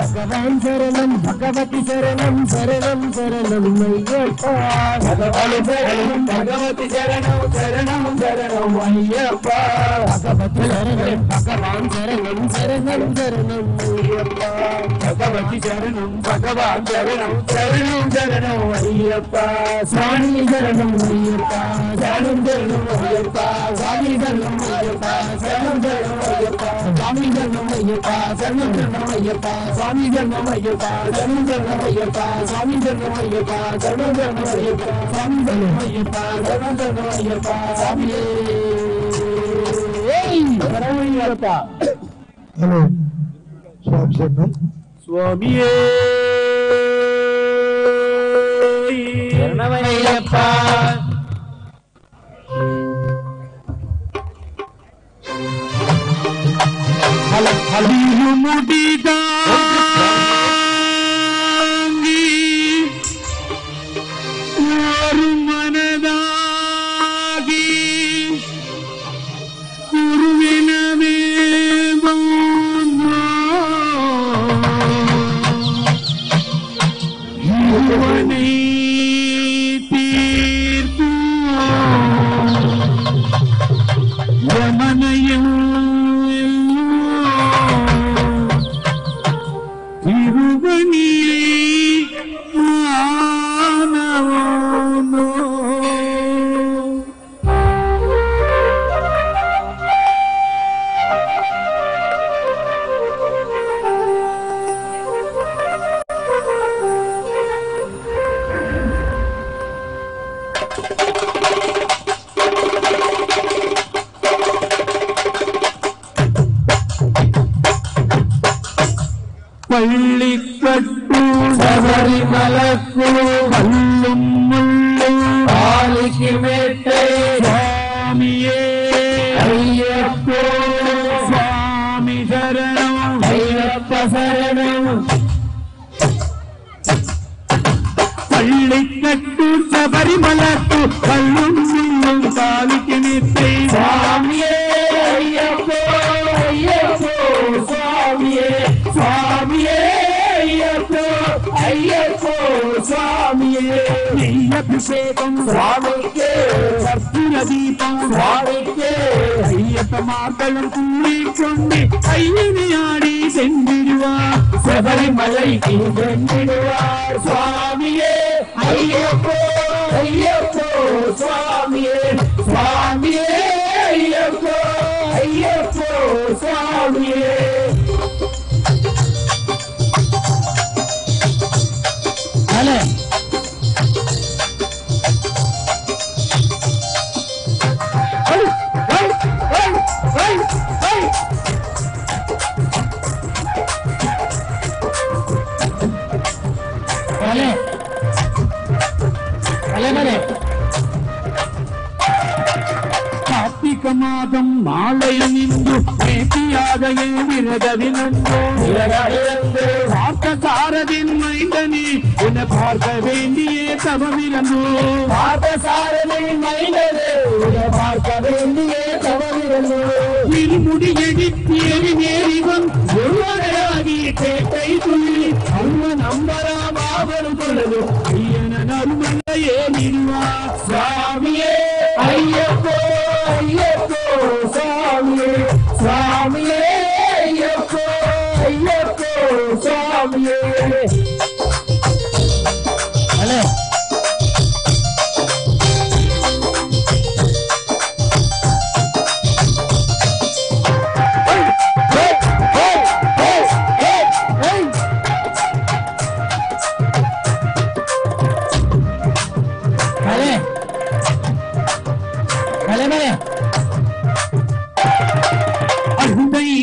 భగవాన్ శరణం భగవతి శరణం శరణం శరణం అయ్యప్ప భగవాన్ శరణం భగవతి శరణం శరణం శరణం అయ్యప్ప భగవతి శరణం భగవాన్ శరణం శరణం శరణం అయ్యప్ప భగవతి శరణం భగవాన్ శరణం శరణం శరణం అయ్యప్ప స్వామి శరణం అయ్యప్ప శరణం శరణం అయ్యప్ప స్వామి శరణం అయ్యప్ప శరణం శరణం అయ్యప్ప స్వామి శరణం అయ్యప్ప శరణం శరణం అయ్యప్ప స్వామి శరణం అయ్యప్ప శరణం శరణం అయ్యప్ప స్వామి శరణం అయ్యప్ప శరణం శరణం అయ్యప్ప స్వామి శరణం అయ్యప్ప శరణం శరణం అయ్యప్ప స్వామి హలో స్వామి శరణం స్వామియే శరణమయ్యప్ప హలిముడిగా మనదాగి గురువినవే తీర్పు యమనయం తిరువని మానవో పள்ளிக்கட்டு சபரிமலக்கு கல்லும் முள்ளும் காலிக்கு மேட்டை சுவாமியே ஐயப்போ சுவாமி சரணம் ஐயப்ப சரணம் பள்ளிக்கட்டு சபரிமலக்கு கல்லும் முள்ளும் காலிக்கு மேட்டை சுவாமியே ஐயப்போ ஐயப்போ சுவாமியே சுவாமியே ஐயப்போ ஐயப்போ சுவாமியே அபிஷேகம் சுவாமிக்கே கற்பூர தீபம் சுவாமிக்கே ஐயப்ப மாக்களும் கூறிக்கொண்டு ஐயனை ஆடி சென்றிடுவார் சபரிமலைக்கு சென்றிடுவார் சுவாமியே ஐயப்போ ஐயப்போ சுவாமியே சுவாமியே ஐயப்போ ஐயப்போ சுவாமியே ಕಾರ್ತಿಕ ಮಾದಂ ಮಾಳೆಯನಿಂದು ಪ್ರೀತಿಯಾದಯೇ ವಿರದವಿನಂದು பார்த்த சாரதின் மைந்தனே உன பார்க்க வேண்டியே தவமிரந்து பார்த்த சாரதின் மைந்தனே உன பார்க்க வேண்டியே தவமிரந்து இருமுடி எடித்தேறி நேரிவன் ஒருவராகி கேட்டை துள்ளி அம்மன் அம்பராமாவன் பொழுது ஐயனன் அருமல்லையே நிறுவா சுவாமியே ஐயப்போ ஐயப்போ స్వామియే అలే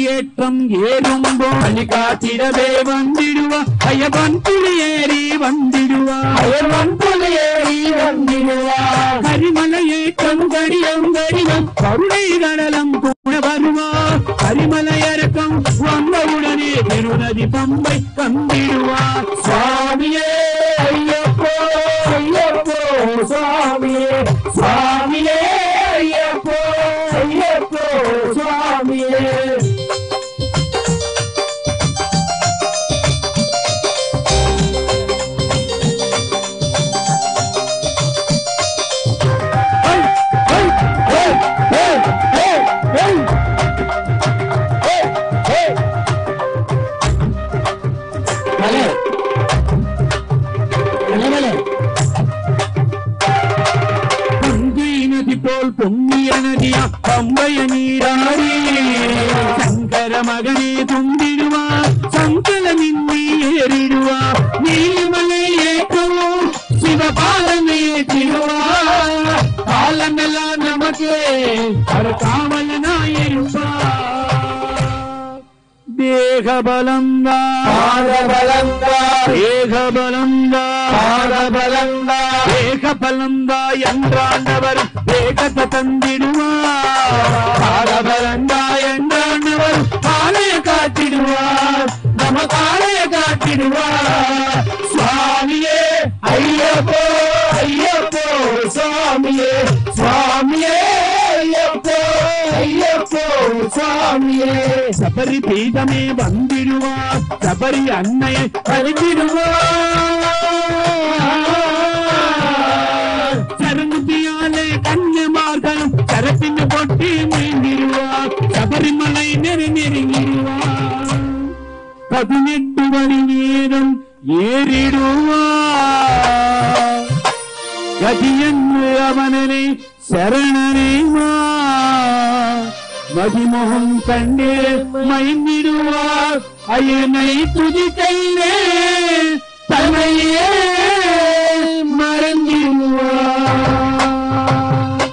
ஏற்றம் ஏறும்போ அழிகாத்திடவே வந்திடுவா அயவன்புலி ஏறி வந்திடுவா அயவன்புலி ஏறி வந்திடுவா கரிமலை ஏற்றம் கடியம் கடிதம் கருணை கடலம் கூட வருவா கரிமலை இறக்கம் வந்தவுடனே திருநதி பம்பை வந்திடுவா சுவாமியே ஐயப்போ ஐயப்போ சுவாமியே சுவாமியே ஐயப்போ ஐயப்போ சுவாமியே போல் பொங்கிய நதியா பம்பைய நீராடி சங்கர மகனே தும்பிடுவா சங்கல நின்னி ஏறிடுவா நீலிமலை ஏற்றவோ சிவபாலனை ஏற்றிடுவா காலமெல்லாம் நமக்கு ஒரு காவலனாயிருப்பா தேகபலந்தா பாதபலந்தா தேகபலந்தா பாதபலந்தா தேகபலந்தா என்றாண்டவர் தேகத்தை தந்திடுவார் பாதபலந்தா என்றாண்டவர் காலைய காட்டிடுவார் நம்ம காலைய காட்டிடுவார் சுவாமியே ஐயப்போ ஐயப்போ சுவாமியே சுவாமியே ஐயப்போ ஐயப்போ சுவாமியே சபரி பீடமே வந்திடுவார் சபரி அன்னையை பறித்திடுவார் சரங்குத்தியாலே கன்னிமார்களும் சரத்தின் பொட்டி மீண்டிடுவார் சபரிமலை நெருங்கிடுவார் 18 மணி நேரம் ஏறிடுவார் கதியன்று அவனனை சரணனை மதிமுகம் கண்டே மயங்கிடுவார் அயனை துதிக்கையிலே தன்னையே மறந்திடுவார்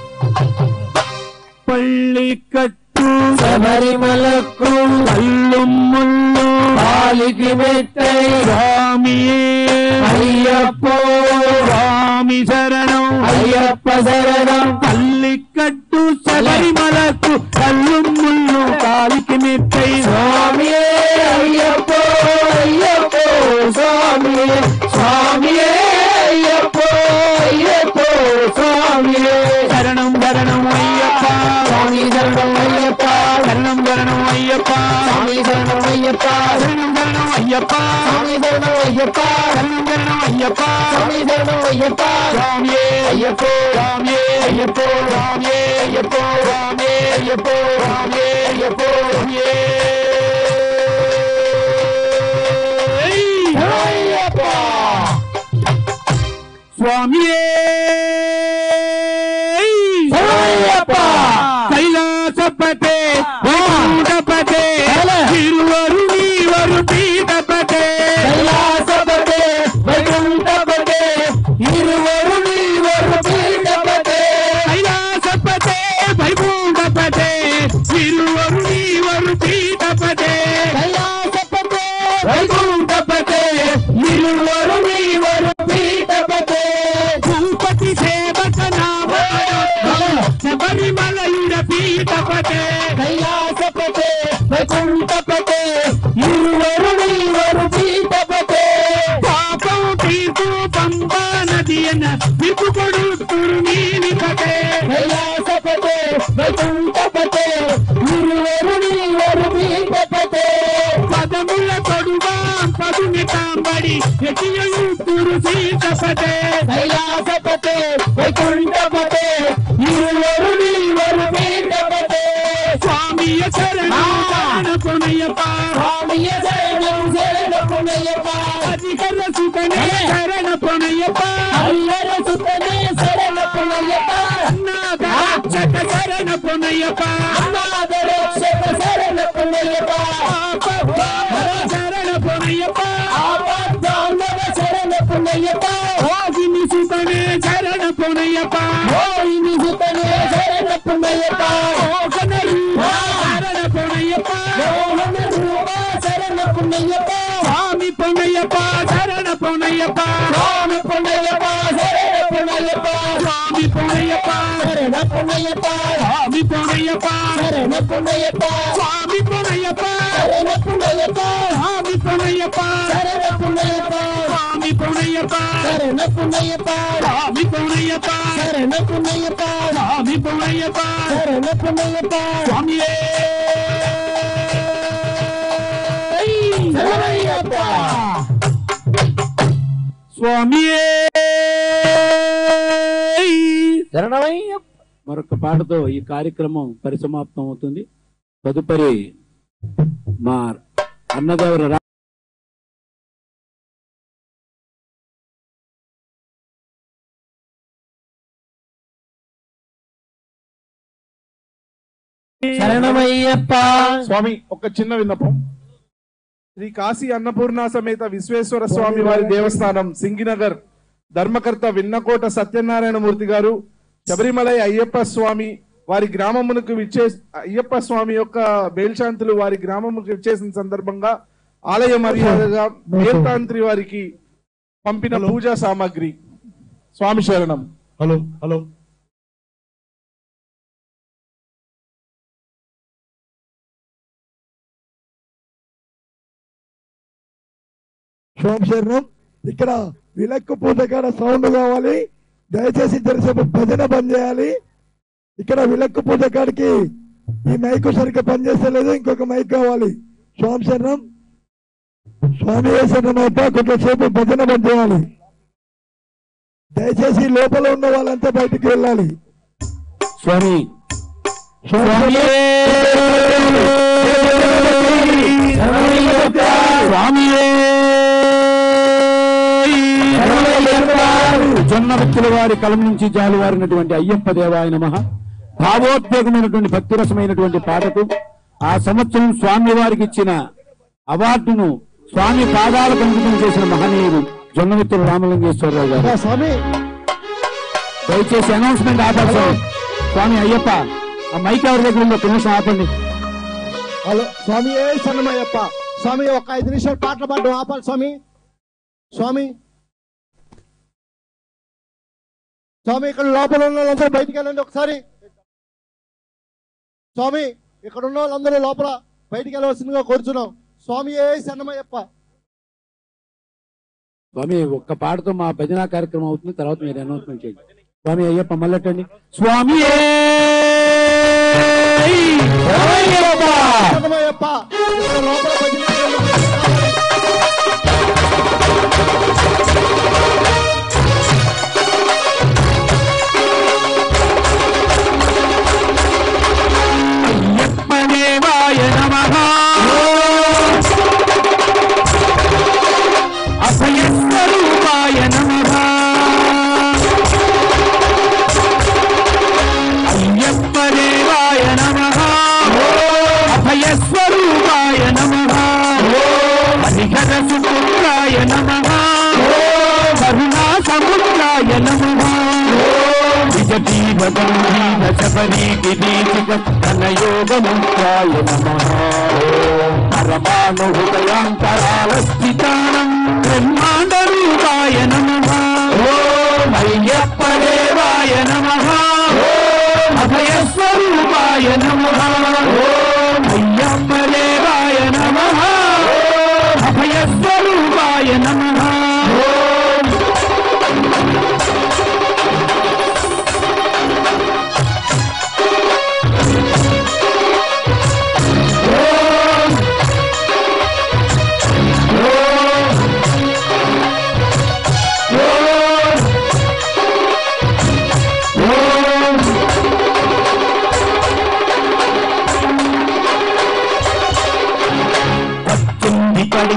பள்ளி கட்டு சபரிமலக்கும் கல்லும் முள்ளும் பாலிக்கு மெத்தை சுவாமியே ஐயப்போ சுவாமி சரணம் ஐயப்ப சரணம் பள்ளிக்கட்டு சபரிமலக்கு கல்லும் முள்ளும் காலிக்கு மெத்தை சுவாமியே ஐயப்போ ஐயப்போ சுவாமியே சுவாமியே ஐயப்போ ஐயப்போ சுவாமியே சரணம் சரணம் ஐயப்பா சுவாமி சரணம் ஐயப்பா சரணம் சரணம் ஐயப்பா சுவாமி சரணம் ஐயப்பா சரணம் சரணம் ஐயப்பா சுவாமி சரணம் ஐயப்பா சரணம் சரணம் ஐயப்பா சுவாமி சரணம் ஐயப்பா சுவாமியே ஐயப்போ சுவாமியே ஐயப்போ சுவாமியே ஐயப்போ சுவாமியே ஐயப்போ சுவாமியே ஐயப்போ சுவாமியே ஐயப்பா சுவாமியே ஐயப்பா கைலாசப்பட்டே வைகுண்டப்பட்டே திருவருணி வரு பீடப்பட்டே கைலாசப்பட்டே வைகுண்டப்பட்டே இருவருணி ஒரு பீடப்பட்டே கைலாசப்பட்டே வைகுண்டப்பட்டே திருவருணி வரு பீடப்பட்டே கைலாசப்பட்டே வைகுண்டப்பட்டே இருவருணி ஒரு பீடப்பட்டே భూపతి సేవక నామ శబరిమలయుడ పీఠపటే கைலாசப்பட்டே வைகுண்டப்பட்டே இருவருணி ஒரு பீடப்பட்டே పాపం తీర్పు పంబా నది అన్న విప్పు కొడుతురు నీలిపటే கைலாசப்பட்டே வைகுண்டப்பட்டே இருவருணி ஒரு பீடப்பட்டே పదముల కొడువా పదుని తాంబడి ఎటియుతురు సీతపటే கைலாசப்பட்டே வைகுண்டப்பட்டே இருவருணி ஒரு பீடப்பட்டே స్వామియ శరణం శరణ పునయ్యప్ప சுவாமியே சரணம் சரணம் புண்ணியப்பா శరణ పొనయ్యప్ప అల్లర సుతనే శరణ పొనయ్యప్ప అన్నాద రక్షక శరణ పొనయ్యప్ప అన్నాద రక్షక శరణ పొనయ్యప్ప శరణ పొనయ్యప్ప ఆపద్దానవ శరణ పొనయ్యప్ప ఓగిని సుతనే శరణ పొనయ్యప్ప ఓగిని సుతనే శరణ పొనయ్యప్ప ఓగన శరణ పొనయ్యప్ప ఓగన రూప శరణ పొనయ్యప్ప స్వామి పొనయ్యప్ప శరణ పొనయ్యప్ప స్వామి పొనయ్యప్ప శరణ పొనయ్యప్ప స్వామి పొనయ్యప్ప శరణ పొనయ్యప్ప స్వామి పొనయ్యప్ప శరణ పొనయ్యప్ప స్వామి పొనయ్యప్ప శరణ పొనయ్యప్ప స్వామి పొనయ్యప్ప శరణ పొనయ్యప్ప స్వామి పొనయ్యప్ప శరణ పొనయ్యప్ప స్వామి పొనయ్యప్ప శరణ పొనయ్యప్ప స్వామి పొనయ్యప్ప శరణ పొనయ్యప్ప స్వామియే శరణయ్యప్ప స్వామియే శరణమయ్యప్ప. మరొక పాటతో ఈ కార్యక్రమం పరిసమాప్తం అవుతుంది. తదుపరి మా అన్నదేవర శరణమయ్యప్ప. స్వామి ఒక చిన్న విన్నపం. శ్రీ కాశీ అన్నపూర్ణ సమేత విశ్వేశ్వర స్వామి వారి దేవస్థానం సింగినగర్ ధర్మకర్త విన్నకోట సత్యనారాయణ మూర్తి గారు శబరిమలై అయ్యప్ప స్వామి వారి గ్రామమునకు అయ్యప్ప స్వామి యొక్క బేల్శాంతులు వారి గ్రామముకు విచ్చేసిన సందర్భంగా ఆలయ మర్యాదగా మేల్తాంత్రి వారికి పంపిన పూజా సామాగ్రి. స్వామి శరణం. హలో హలో స్వామి శరణం. ఇక్కడ విలక్కు పూజ కాడ సౌండ్ కావాలి. దయచేసి జరిసేపు భజన బంద్ చేయాలి. ఇక్కడ విలక్కు పూజ కాడికి ఈ మైక్ సరిగ్గా పనిచేస్తలేదు. ఇంకొక మైక్ కావాలి. స్వామి శరణం. స్వామి శరణం అయితే కొంతసేపు భజన బంద్ చేయాలి. దయచేసి లోపల ఉన్న వాళ్ళంతా బయటికి వెళ్ళాలి. స్వామి జొన్న వ్యక్తుల వారి కలం నుంచి జాలువారినటువంటి అయ్యప్ప దేవాయ నమః. భావోద్వేగమైనటువంటి భక్తిరసమైనటువంటి పాటకు ఆ సంవత్సరం స్వామి వారికి ఇచ్చిన అవార్డును స్వామి పాదాలకు అంకితం చేసిన మహనీయుడు జొన్న వ్యక్తులు రామలింగేశ్వరరావు గారు. దయచేసి అనౌన్స్మెంట్ ఆపాలి. స్వామి అయ్యప్ప ఆ మైక్ ఎవరి దగ్గర ఉందో నిమిషం ఆపండి. హలో స్వామి శరణమయ్యప్ప. స్వామి ఒక 5 నిమిషాలు పాటలు పాడడం ఆపాలి. స్వామి స్వామి స్వామి ఇక్కడ లోపల ఉన్న వాళ్ళందరూ బయటికి వెళ్ళండి ఒకసారి. స్వామి ఇక్కడ ఉన్న వాళ్ళందరూ లోపల బయటికి వెళ్ళవలసిందిగా కోరుచున్నాం. స్వామి శరణమయ్యప్ప. స్వామి ఒక్క పాటతో మా భజన కార్యక్రమం అవుతుంది. తర్వాత మీరు అనౌన్స్మెంట్ చేయండి. స్వామి అయ్యప్ప మళ్ళటండి. స్వామి శరణమయ్యప్ప. ఇక్కడ లోపల బయటికి దేవాయ నమః. అభయస్వరూపాయ నమః. అయ్యప్ప దేవాయ నమః. అభయస్వరూపాయ నమః. హరిహర సుపుత్రాయ నమః. కరుణా సముద్రాయ నమః. ధనయోగముద్రాయ నమః. పరమానుహృదయాంతరాలస్థితానం బ్రహ్మాండ రూపాయ నమః. అయ్యప్ప దేవాయ నమః. అభయస్వరూపాయ నమః. అయ్యప్ప దేవాయ నమః. అభయస్వరూపాయ నమః.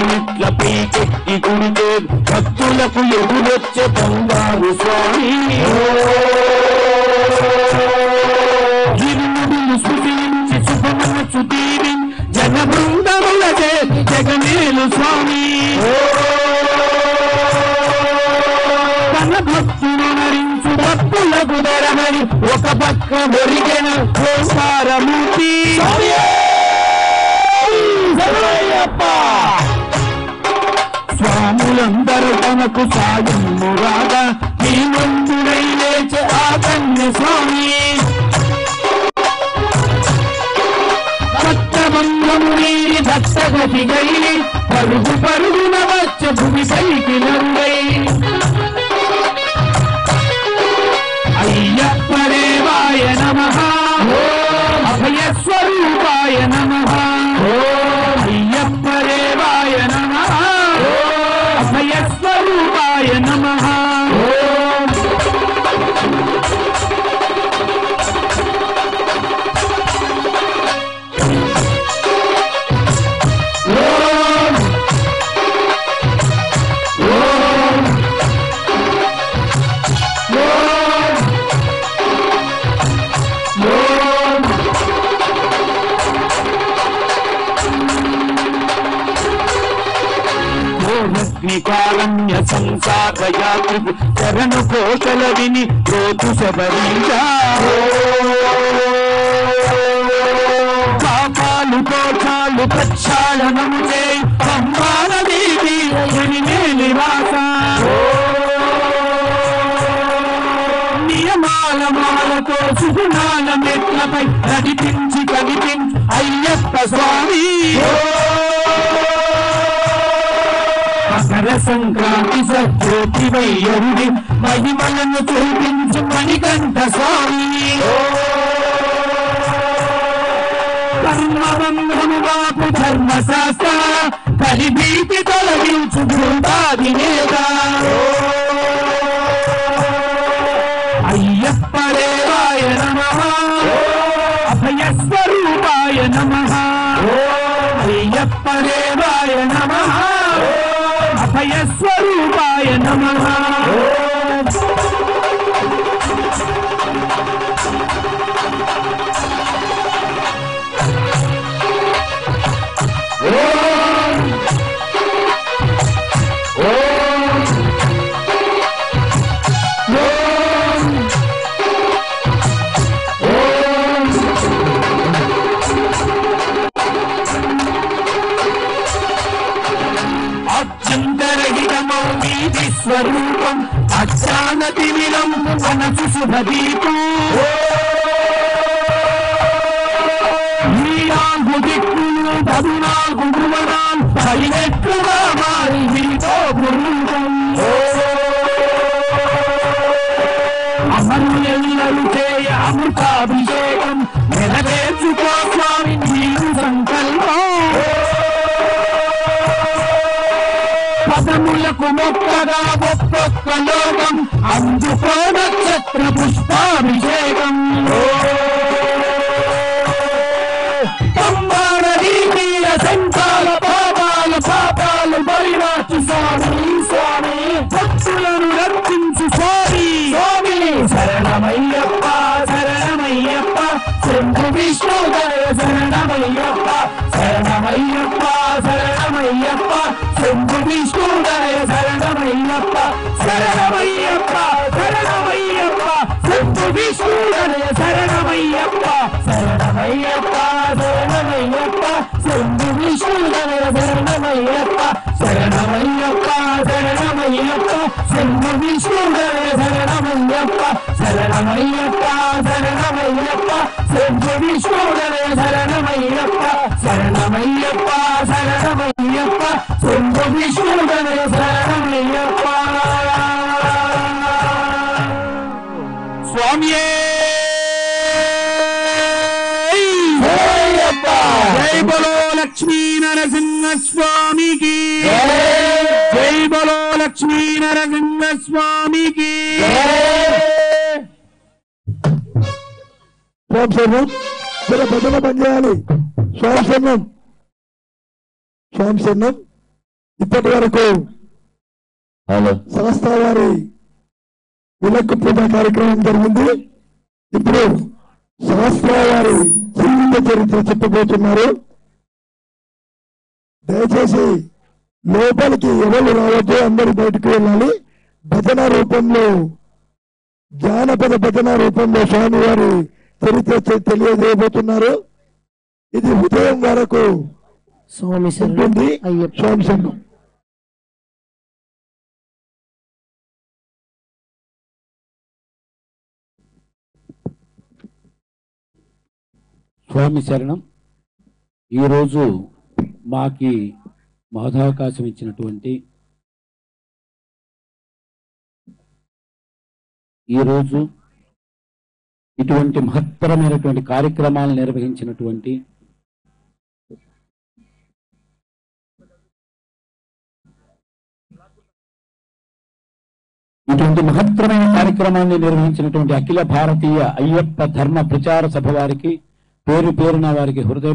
మెట్ల పీకెక్కి కుడితే భక్తులకు ఎదురొచ్చే బంగారు స్వామి గిరుముడులు సృజించి శుభమనసు తీరి జన బృందముల జగమేలు స్వామి తన భక్తులు నరించు భక్తులకు ధరమని ఒక పక్క ఒరిగిన ఓంకారమూర్తి స్వాములందరూ తనకు సాయము రాగా శ్రీమంతుడై లేచే ఆ కన్య స్వామి భక్తబంధము నీరి భక్తగతి గైలి పరుగు పరుగున వచ్చ భూమిపైకి నందై అయ్యప్ప దేవాయ నమః అభయ స్వరూపాయ నమః అయ్యప్ప దేవాయ నమః అభయ స్వరూపాయ నమః కారణ్య సంసార యాత్రకు చరణు కోశల విని రోజు శబరీషా పాపాలు దోషాలు ప్రక్షాళనము చేయి పంబాల దేవి నివాస నియమాల మాలతో సుగుణాల మెట్లపై నడిపించి కనిపించి అయ్యప్ప స్వామి మకర సంక్రాంతి సజ్యోతి వయ్యరుడి మహిమలను చూపించు మణికంఠ స్వామి కర్మబంధము బాపు ధర్మశాస్త్ర పరిభీతి తొలగించు బృందాధినేత అయ్యప్ప దేవాయ నమః అభయ స్వరూపాయ నమః అయ్యప్ప దేవాయ నమః అభయ స్వరూపాయ నమః స్వరూపం అచ్చానతి విలం మనసు శుభదీపం ఈనాగు దిక్కులు 14 భువనాలు పైనెట్లుగా మారి మీతో గురూపం అమరులెల్లరూ చేయ అమృతాభిషేకం నెరవేర్చుకో స్వామి నీరు సంకల్పం పదములకు మొక్కగా ఒక్కొక్క లోకం అందుకో నక్షత్ర పుష్పాభిషేకం పంబానదీ తీర శంఖాల పాపాలు బలిరాచు స్వామి స్వామి భక్తులను రక్షించు స్వామి స్వామి శరణమయ్యప్ప శరణమయ్యప్ప శంభు విష్ణు శరణమయ్యప్ప శరణమయ్యప్ప శరణమయ్యప్ప శంభు విష్ణు శరణమయ్యప్ప శరణమయ్యప్ప శరణమయ్యప్ప శంభు విష్ణు శరణమయ్యప్ప శరణమయ్యప్ప శరణమయ్యప్ప శంభు విష్ణు శరణమయ్యప్ప శరణమయ్యప్ప శరణమయ్యప్ప శంభు విష్ణు శరణమయ్యప్ప శరణమయ్యప్ప శరణమయ్యప్ప శంభు విష్ణు శరణమయ్యప్ప శరణమయ్యప్ప శరణమయ్యప్ప శంభు విష్ణు శరణమయ్యప్ప స్వామియే జై బలో లక్ష్మీ నరసింహ స్వామికి జై బలో లక్ష్మీ నరసింహ స్వామికి భజన పని చేయాలి. స్వామి సన్నం ఇప్పటి వరకు హలో సంస్థ వారి విలక్కు పూజ కార్యక్రమం జరిగింది. ఇప్పుడు సంస్థ వారి జీవిత చరిత్ర చెప్పబోతున్నారు. దయచేసి లోపలికి ఎవరు రావద్దు, అందరూ బయటకు వెళ్ళాలి. భజన రూపంలో, జానపద భజన రూపంలో స్వామివారి చరిత్ర తెలియజేయబోతున్నారు. ఇది ఉదయం వరకు ఉంటుంది. స్వామి శరణం. స్వామి శరణం. ఈరోజు మాకి మహదావకాశం ఇచ్చినటువంటి, ఈరోజు ఇటువంటి మహత్తరమైనటువంటి కార్యక్రమాలు నిర్వహించినటువంటి అఖిల భారతీయ అయ్యప్ప ధర్మ ప్రచార సభ వారికి పేరు పేరున వారికి హృదయ